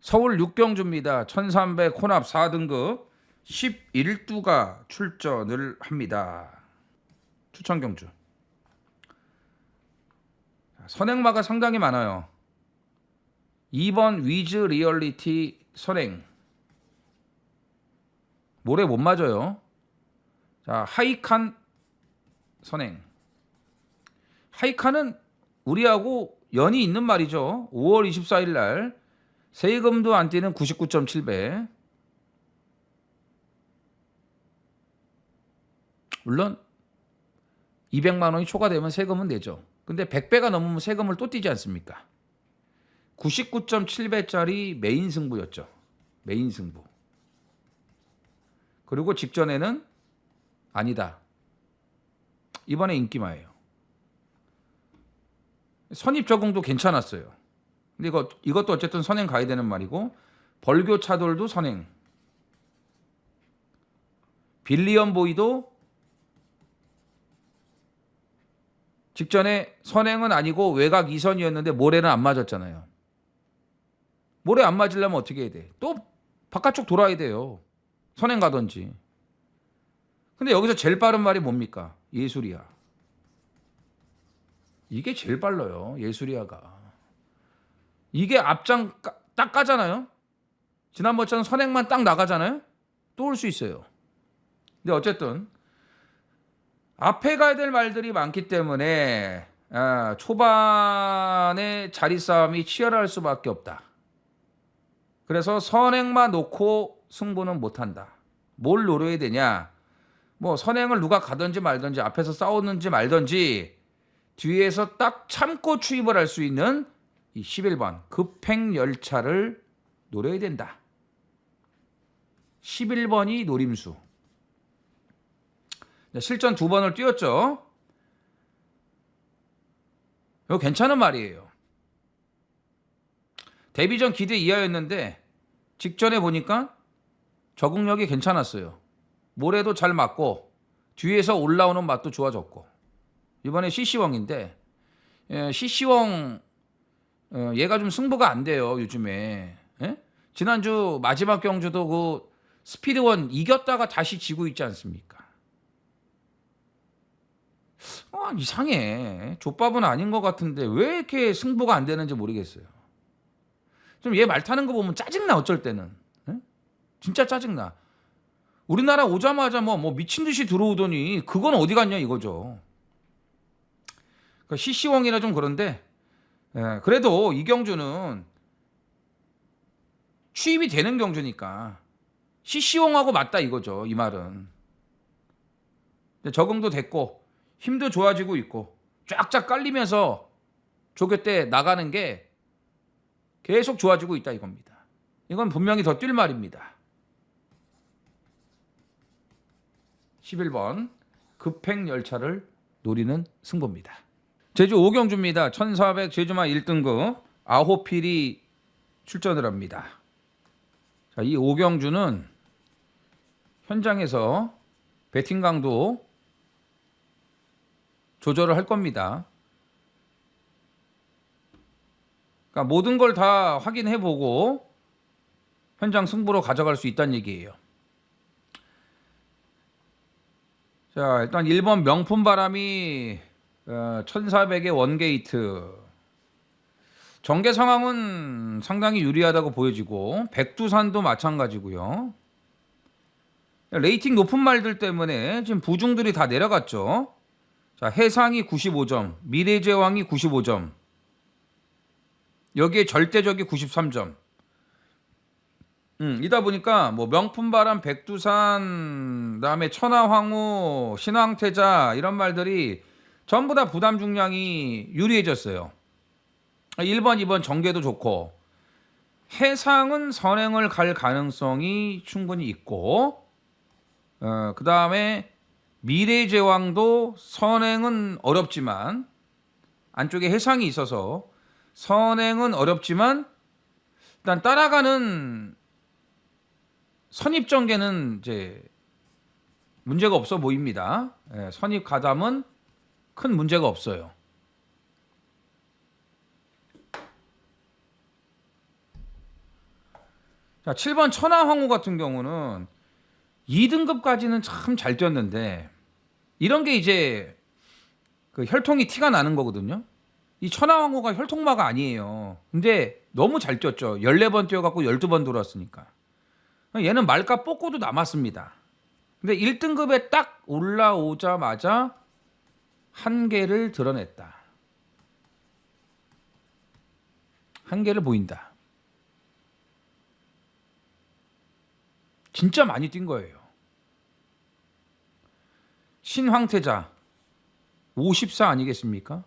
Speaker 7: 서울 6경주입니다. 1300 혼합 4등급 11두가 출전을 합니다. 추천경주. 선행마가 상당히 많아요. 2번 위즈 리얼리티 선행. 모래 못 맞아요. 자, 하이칸 선행. 하이칸은 우리하고 연이 있는 말이죠. 5월 24일 날 세금도 안 떼는 99.7배. 물론 200만 원이 초과되면 세금은 내죠. 근데 100배가 넘으면 세금을 또 떼지 않습니까? 99.7배짜리 메인 승부였죠. 메인 승부. 그리고 직전에는 아니다. 이번에 인기마예요. 선입 적응도 괜찮았어요. 근데 이것도 어쨌든 선행 가야 되는 말이고 벌교 차돌도 선행. 빌리언 보이도 직전에 선행은 아니고 외곽 2선이었는데 모래는 안 맞았잖아요. 모래 안 맞으려면 어떻게 해야 돼? 또 바깥쪽 돌아야 돼요. 선행 가든지. 근데 여기서 제일 빠른 말이 뭡니까? 예술이야. 이게 제일 빨라요. 예술이야가. 이게 앞장 딱 까잖아요. 지난번처럼 선행만 딱 나가잖아요. 또 올 수 있어요. 근데 어쨌든 앞에 가야 될 말들이 많기 때문에 초반에 자리 싸움이 치열할 수밖에 없다. 그래서 선행만 놓고 승부는 못한다. 뭘 노려야 되냐? 뭐 선행을 누가 가든지 말든지 앞에서 싸우든지 말든지 뒤에서 딱 참고 추입을 할 수 있는 이 11번 급행 열차를 노려야 된다. 11번이 노림수. 실전 2번을 뛰었죠. 이거 괜찮은 말이에요. 데뷔전 기대 이하였는데 직전에 보니까 적응력이 괜찮았어요. 모래도 잘 맞고 뒤에서 올라오는 맛도 좋아졌고 이번에 CC웡인데 CC웡 얘가 좀 승부가 안 돼요 요즘에. 예? 지난주 마지막 경주도 그 스피드원 이겼다가 다시 지고 있지 않습니까? 이상해. 족밥은 아닌 것 같은데 왜 이렇게 승부가 안 되는지 모르겠어요. 좀 얘 말 타는 거 보면 짜증나 어쩔 때는. 에? 진짜 짜증나. 우리나라 오자마자 뭐 미친 듯이 들어오더니 그건 어디 갔냐 이거죠. 그러니까 CC왕이라 좀 그런데 그래도 이 경주는 취입이 되는 경주니까 CC왕하고 맞다 이거죠. 이 말은. 적응도 됐고 힘도 좋아지고 있고 쫙쫙 깔리면서 조교 때 나가는 게 계속 좋아지고 있다 이겁니다. 이건 분명히 더 뛸 말입니다. 11번 급행열차를 노리는 승부입니다. 제주 5경주입니다. 1400 제주마 1등급 아호필이 출전을 합니다. 자, 이 5경주는 현장에서 배팅 강도 조절을 할 겁니다. 그러니까 모든 걸 다 확인해보고 현장 승부로 가져갈 수 있다는 얘기예요. 자, 일단 1번 명품바람이 1400의 원게이트. 전개 상황은 상당히 유리하다고 보여지고 백두산도 마찬가지고요. 레이팅 높은 말들 때문에 지금 부중들이 다 내려갔죠. 자, 해상이 95점, 미래제왕이 95점. 여기에 절대적이 93점. 이다 보니까 뭐 명품바람, 백두산, 그다음에 천하황후, 신왕태자 이런 말들이 전부 다 부담 중량이 유리해졌어요. 1번, 2번 전개도 좋고 해상은 선행을 갈 가능성이 충분히 있고 그다음에 미래제왕도 선행은 어렵지만 안쪽에 해상이 있어서 선행은 어렵지만 일단 따라가는 선입전개는 이제 문제가 없어 보입니다. 선입 가담은 큰 문제가 없어요. 자, 7번 천하황후 같은 경우는 2등급까지는 참 잘 뛰었는데 이런 게 이제 그 혈통이 티가 나는 거거든요. 이 천하황후가 혈통마가 아니에요. 근데 너무 잘 뛰었죠. 14번 뛰어갖고 12번 돌았으니까. 얘는 말값 뽑고도 남았습니다. 근데 1등급에 딱 올라오자마자 한계를 드러냈다. 한계를 보인다. 진짜 많이 뛴 거예요. 신황태자 54 아니겠습니까?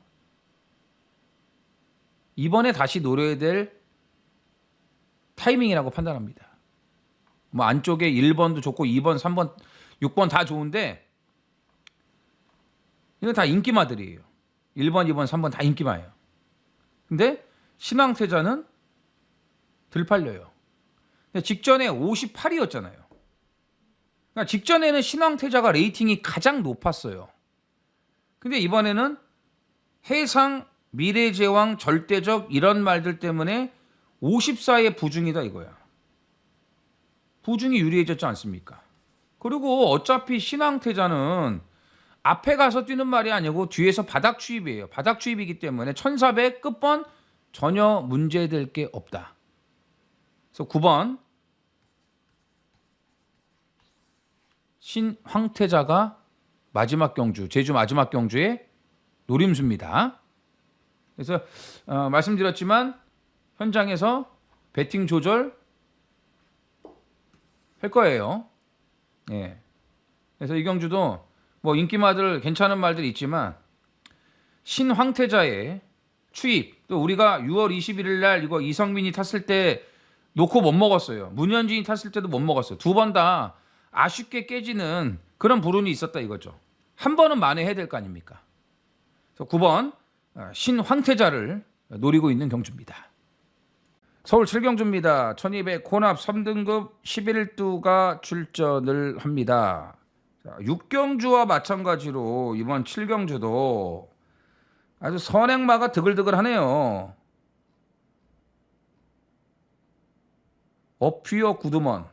Speaker 7: 이번에 다시 노려야 될 타이밍이라고 판단합니다. 뭐 안쪽에 1번도 좋고 2번, 3번, 6번 다 좋은데 이건 다 인기마들이에요. 1번, 2번, 3번 다 인기마예요. 근데 신황태자는 덜 팔려요. 근데 직전에 58이었잖아요. 그러니까 직전에는 신황태자가 레이팅이 가장 높았어요. 근데 이번에는 해상, 미래제왕, 절대적 이런 말들 때문에 54의 부중이다 이거야. 부중이 유리해졌지 않습니까? 그리고 어차피 신황태자는 앞에 가서 뛰는 말이 아니고 뒤에서 바닥 추입이에요. 바닥 추입이기 때문에 1400 끝번 전혀 문제될 게 없다. 그래서 9번 신황태자가 마지막 경주, 제주 마지막 경주의 노림수입니다. 그래서 말씀드렸지만 현장에서 배팅 조절 할 거예요. 예. 그래서 이 경주도 뭐 인기마들 괜찮은 말들이 있지만 신황태자의 추입, 또 우리가 6월 21일 날 이거 이성민이 탔을 때 놓고 못 먹었어요. 문현진이 탔을 때도 못 먹었어요. 두 번 다 아쉽게 깨지는 그런 불운이 있었다 이거죠. 한 번은 만회해야 될 거 아닙니까? 그래서 9번 신황태자를 노리고 있는 경주입니다. 서울 7경주입니다. 1200 혼합 3등급 11두가 출전을 합니다. 자, 6경주와 마찬가지로 이번 7경주도 아주 선행마가 드글드글하네요. 어퓨어 구두먼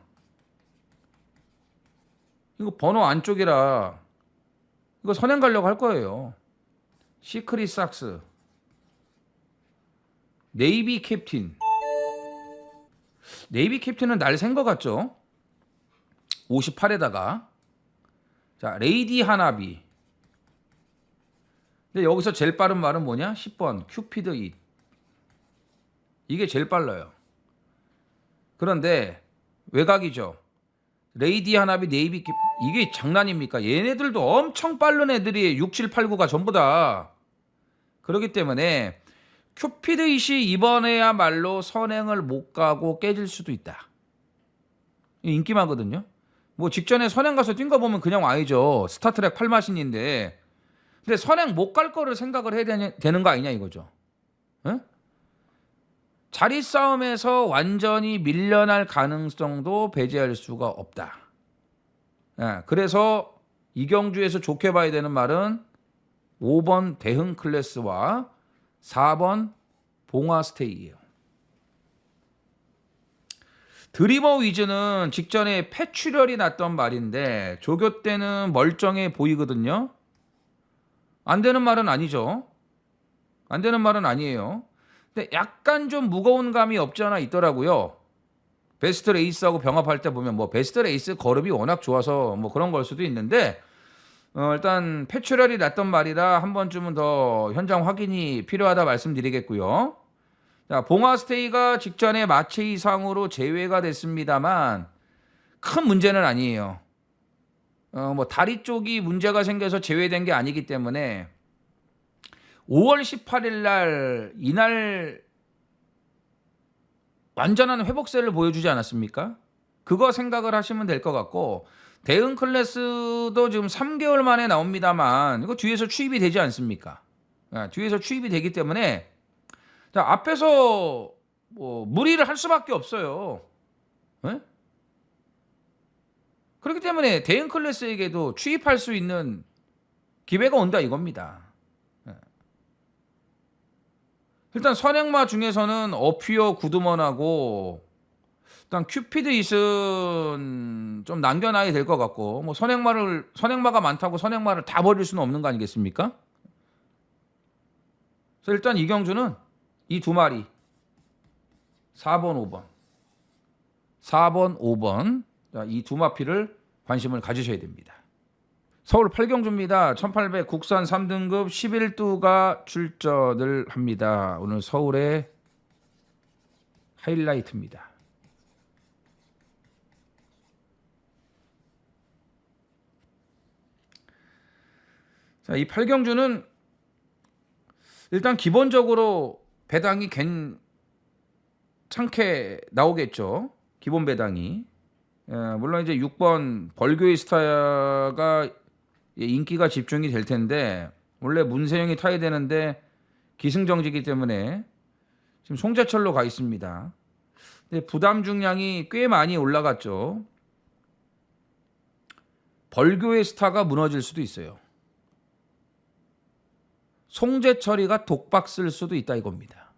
Speaker 7: 이거 번호 안쪽이라 이거 선행 가려고 할 거예요. 시크릿 삭스, 네이비 캡틴. 네이비 캡틴은 날 샌 것 같죠? 58에다가 자 레이디 하나비. 근데 여기서 제일 빠른 말은 뭐냐? 10번 큐피드 잇. 이게 제일 빨라요. 그런데 외곽이죠. 레이디 하나비, 네이비 캡틴. 이게 장난입니까? 얘네들도 엄청 빠른 애들이 6, 7, 8, 9가 전부 다. 그렇기 때문에 큐피드 잇이 이번에야말로 선행을 못 가고 깨질 수도 있다. 인기많거든요. 뭐 직전에 선행 가서 뛴 거 보면 그냥 아니죠. 스타트랙 8마신인데. 근데 선행 못 갈 거를 생각을 해야 되는 거 아니냐 이거죠. 에? 자리 싸움에서 완전히 밀려날 가능성도 배제할 수가 없다. 예, 그래서 이경주에서 좋게 봐야 되는 말은 5번 대흥 클래스와 4번 봉화 스테이예요. 드리머 위즈는 직전에 폐출혈이 났던 말인데 조교 때는 멀쩡해 보이거든요. 안 되는 말은 아니죠. 안 되는 말은 아니에요. 근데 약간 좀 무거운 감이 없지 않아 있더라고요. 베스트 레이스하고 병합할 때 보면 뭐 베스트 레이스 거름이 워낙 좋아서 뭐 그런 걸 수도 있는데 일단 폐출혈이 났던 말이라 한 번쯤은 더 현장 확인이 필요하다 말씀드리겠고요. 자, 봉화 스테이가 직전에 마체 이상으로 제외가 됐습니다만 큰 문제는 아니에요. 뭐 다리 쪽이 문제가 생겨서 제외된 게 아니기 때문에 5월 18일 날 이날 완전한 회복세를 보여주지 않았습니까? 그거 생각을 하시면 될 것 같고 대응 클래스도 지금 3개월 만에 나옵니다만 이거 뒤에서 추입이 되지 않습니까? 뒤에서 추입이 되기 때문에 자, 앞에서 뭐 무리를 할 수밖에 없어요. 네? 그렇기 때문에 대응 클래스에게도 추입할 수 있는 기회가 온다 이겁니다. 일단 선행마 중에서는 어퓨어 구드먼하고 일단 큐피드 잇은 좀 남겨놔야 될 것 같고 뭐 선행마가 많다고 선행마를 다 버릴 수는 없는 거 아니겠습니까? 그래서 일단 이경주는 이 두 마리 4번, 5번 4번, 5번 이 두 마피를 관심을 가지셔야 됩니다. 서울 8경주입니다. 1800 국산 3등급 11두가 출전을 합니다. 오늘 서울의 하이라이트입니다. 자, 이 8경주는 일단 기본적으로 배당이 괜찮게 나오겠죠. 기본 배당이. 물론 이제 6번 벌교의 스타가 인기가 집중이 될 텐데 원래 문세영이 타야 되는데 기승정지이기 때문에 지금 송재철로 가 있습니다. 근데 부담 중량이 꽤 많이 올라갔죠. 벌교의 스타가 무너질 수도 있어요. 송재철이가 독박 쓸 수도 있다 이겁니다.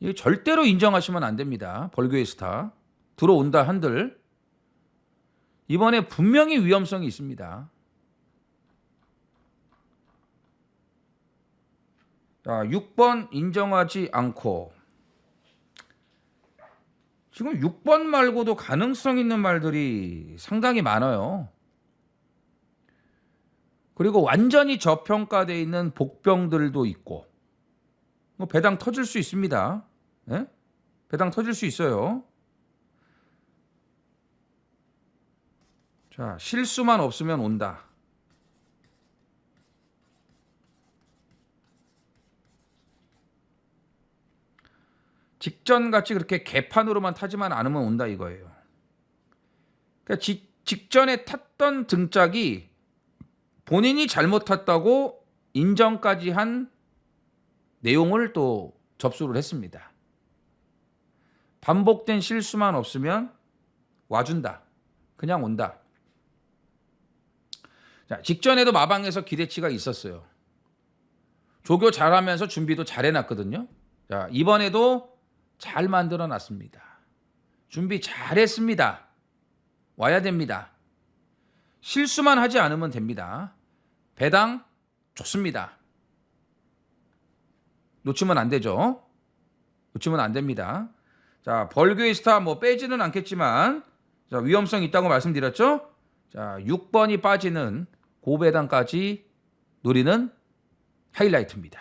Speaker 7: 이거 절대로 인정하시면 안 됩니다. 벌교의 스타 들어온다 한들 이번에 분명히 위험성이 있습니다. 자, 6번 인정하지 않고 지금 6번 말고도 가능성 있는 말들이 상당히 많아요. 그리고 완전히 저평가되어 있는 복병들도 있고 뭐 배당 터질 수 있습니다. 예? 배당 터질 수 있어요. 자, 실수만 없으면 온다. 직전같이 그렇게 개판으로만 타지만 않으면 온다 이거예요. 그러니까 직전에 탔던 등짝이 본인이 잘못 탔다고 인정까지 한 내용을 또 접수를 했습니다. 반복된 실수만 없으면 와준다. 그냥 온다. 자, 직전에도 마방에서 기대치가 있었어요. 조교 잘하면서 준비도 잘 해놨거든요. 자, 이번에도 잘 만들어 놨습니다. 준비 잘했습니다. 와야 됩니다. 실수만 하지 않으면 됩니다. 배당 좋습니다. 놓치면 안 되죠. 놓치면 안 됩니다. 자, 벌교의 스타 뭐 빼지는 않겠지만 자, 위험성 있다고 말씀드렸죠. 자, 6번이 빠지는 고배당까지 노리는 하이라이트입니다.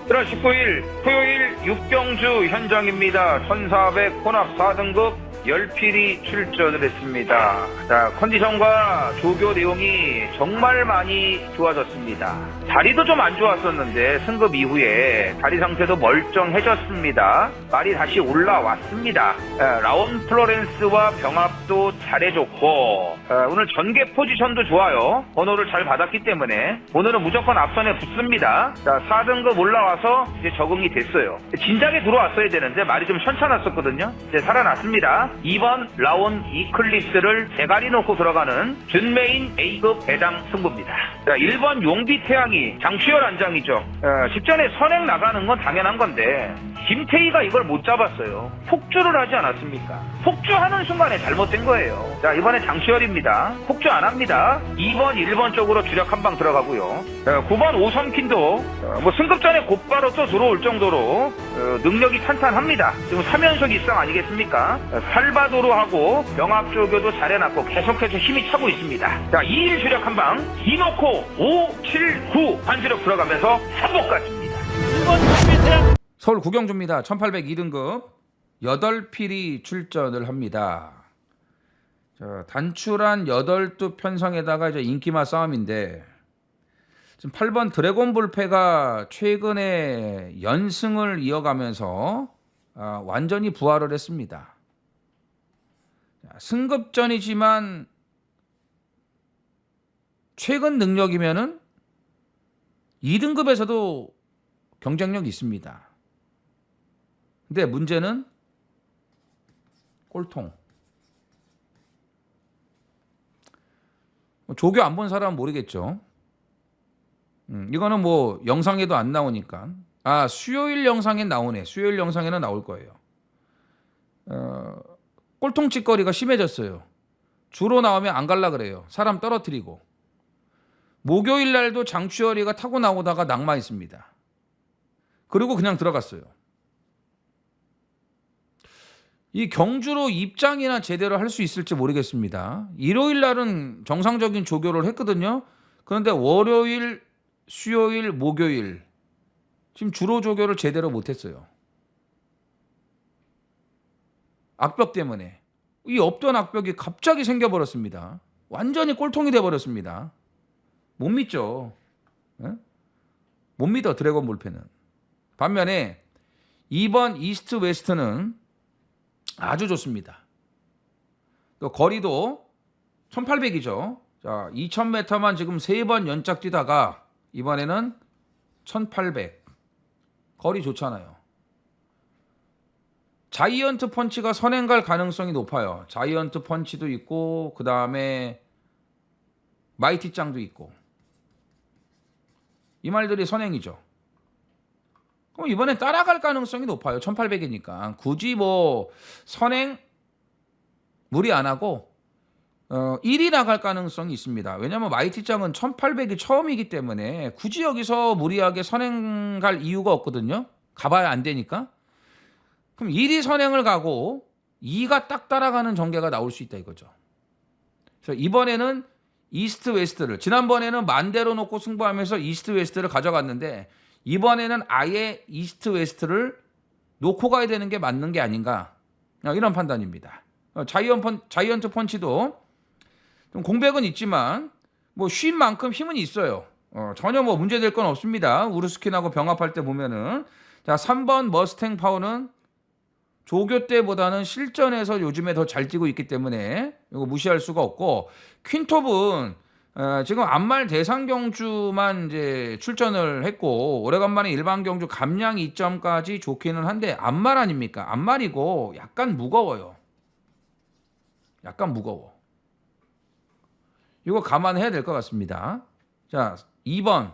Speaker 1: 1월 19일 토요일 육경주 현장입니다. 1400 혼합 4등급 열필이 출전을 했습니다. 자, 컨디션과 조교 내용이 정말 많이 좋아졌습니다. 다리도 좀 안 좋았었는데 승급 이후에 다리 상태도 멀쩡해졌습니다. 말이 다시 올라왔습니다. 라온 플로렌스와 병합도 잘해줬고 오늘 전개 포지션도 좋아요. 번호를 잘 받았기 때문에 오늘은 무조건 앞선에 붙습니다. 자, 4등급 올라와서 이제 적응이 됐어요. 진작에 들어왔어야 되는데 말이 좀 현찮았었거든요. 이제 살아났습니다. 2번 라온 이클립스를 대가리 놓고 들어가는 준메인 A급 배당 승부입니다. 자, 1번 용비 태양이 장추열 안장이죠. 직전에 선행 나가는 건 당연한 건데 김태희가 이걸 못 잡았어요. 폭주를 하지 않았습니까? 폭주하는 순간에 잘못된 거예요. 자, 이번에 장추열입니다. 폭주 안 합니다. 2번, 1번 쪽으로 주력 한 방 들어가고요. 9번 오섬킨도 뭐 승급전에 곧바로 또 들어올 정도로 능력이 탄탄합니다. 지금 3연속 이상 아니겠습니까? 살바도르하고 병합조교도 잘해놨고 계속해서 힘이 차고 있습니다. 자, 2일 주력 한 방 이노코 5, 7, 9 반주력 들어가면서 3복까지입니다.
Speaker 5: 1번 용비태양
Speaker 7: 서울 구경주입니다. 1802등급 8필이 출전을 합니다. 자, 단출한 8두 편성에다가 이제 인기마 싸움인데 지금 8번 드래곤볼패가 최근에 연승을 이어가면서 완전히 부활을 했습니다. 자, 승급전이지만 최근 능력이면은 2등급에서도 경쟁력이 있습니다. 근데 문제는 꼴통. 조교 안 본 사람은 모르겠죠. 이거는 뭐 영상에도 안 나오니까. 수요일 영상에 나오네. 수요일 영상에는 나올 거예요. 꼴통 찌꺼리가 심해졌어요. 주로 나오면 안 갈라 그래요. 사람 떨어뜨리고. 목요일 날도 장추열이가 타고 나오다가 낙마했습니다. 그리고 그냥 들어갔어요. 이 경주로 입장이나 제대로 할 수 있을지 모르겠습니다. 일요일 날은 정상적인 조교를 했거든요. 그런데 월요일, 수요일, 목요일 지금 주로 조교를 제대로 못했어요. 악벽 때문에. 이 없던 악벽이 갑자기 생겨버렸습니다. 완전히 꼴통이 돼버렸습니다. 못 믿죠. 네? 못 믿어 드래곤 볼펜은. 반면에 2번 이스트 웨스트는 아주 좋습니다. 또 거리도 1800이죠. 자, 2000m만 지금 3번 연짝 뛰다가 이번에는 1800. 거리 좋잖아요. 자이언트 펀치가 선행 갈 가능성이 높아요. 자이언트 펀치도 있고 그 다음에 마이티 짱도 있고 이 말들이 선행이죠. 그럼 이번엔 따라갈 가능성이 높아요. 1800이니까. 굳이 뭐 선행 무리 안 하고 1위 나갈 가능성이 있습니다. 왜냐하면 마이티짱은 1800이 처음이기 때문에 굳이 여기서 무리하게 선행 갈 이유가 없거든요. 가봐야 안 되니까. 그럼 1위 선행을 가고 2가 딱 따라가는 전개가 나올 수 있다 이거죠. 그래서 이번에는 이스트 웨스트를, 지난번에는 만대로 놓고 승부하면서 이스트 웨스트를 가져갔는데 이번에는 아예 이스트 웨스트를 놓고 가야 되는 게 맞는 게 아닌가, 이런 판단입니다. 자이언트 펀치도 좀 공백은 있지만 뭐 쉰 만큼 힘은 있어요. 전혀 뭐 문제될 건 없습니다. 우르스킨하고 병합할 때 보면은. 자, 3번 머스탱 파워는 조교 때보다는 실전에서 요즘에 더 잘 뛰고 있기 때문에 이거 무시할 수가 없고, 퀸톱은 지금 안말 대상 경주만 이제 출전을 했고 오래간만에 일반 경주 감량 2점까지 좋기는 한데 안말 아닙니까? 안말이고 약간 무거워요. 약간 무거워. 이거 감안해야 될 것 같습니다. 자, 2번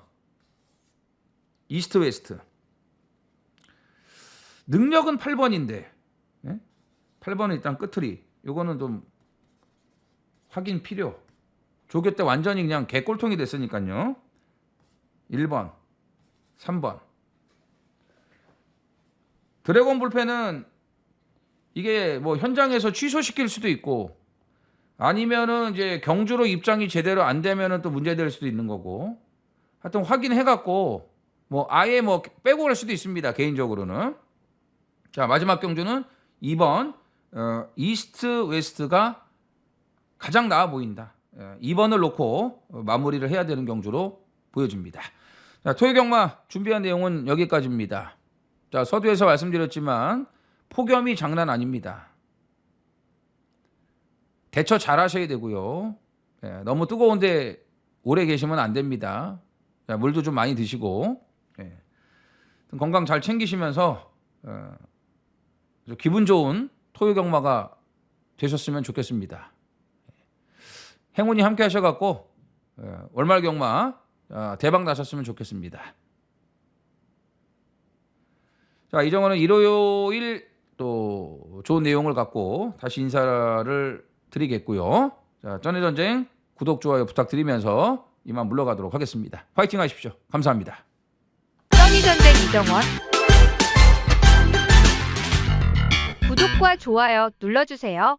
Speaker 7: 이스트 웨스트. 능력은 8번인데 8번은 일단 끝트리. 요거는 좀 확인 필요. 조교 때 완전히 그냥 개꼴통이 됐으니까요. 1번, 3번. 드래곤 불펜은 이게 뭐 현장에서 취소시킬 수도 있고 아니면은 이제 경주로 입장이 제대로 안 되면은 또 문제될 수도 있는 거고. 하여튼 확인해갖고 뭐 아예 뭐 빼고 갈 수도 있습니다. 개인적으로는. 자, 마지막 경주는 2번 이스트 웨스트가 가장 나아 보인다. 2번을 놓고 마무리를 해야 되는 경주로 보여집니다. 자, 토요 경마 준비한 내용은 여기까지입니다. 자, 서두에서 말씀드렸지만 폭염이 장난 아닙니다. 대처 잘 하셔야 되고요. 너무 뜨거운데 오래 계시면 안 됩니다. 자, 물도 좀 많이 드시고 건강 잘 챙기시면서 기분 좋은 토요 경마가 되셨으면 좋겠습니다. 행운이 함께 하셔갖고 월말 경마 대박 나셨으면 좋겠습니다. 자, 이정원은 일요일 또 좋은 내용을 갖고 다시 인사를 드리겠고요. 자, 전해전쟁 구독, 좋아요 부탁드리면서 이만 물러가도록 하겠습니다. 파이팅 하십시오. 감사합니다.
Speaker 8: 써니전쟁 이정원. 구독과 좋아요 눌러주세요.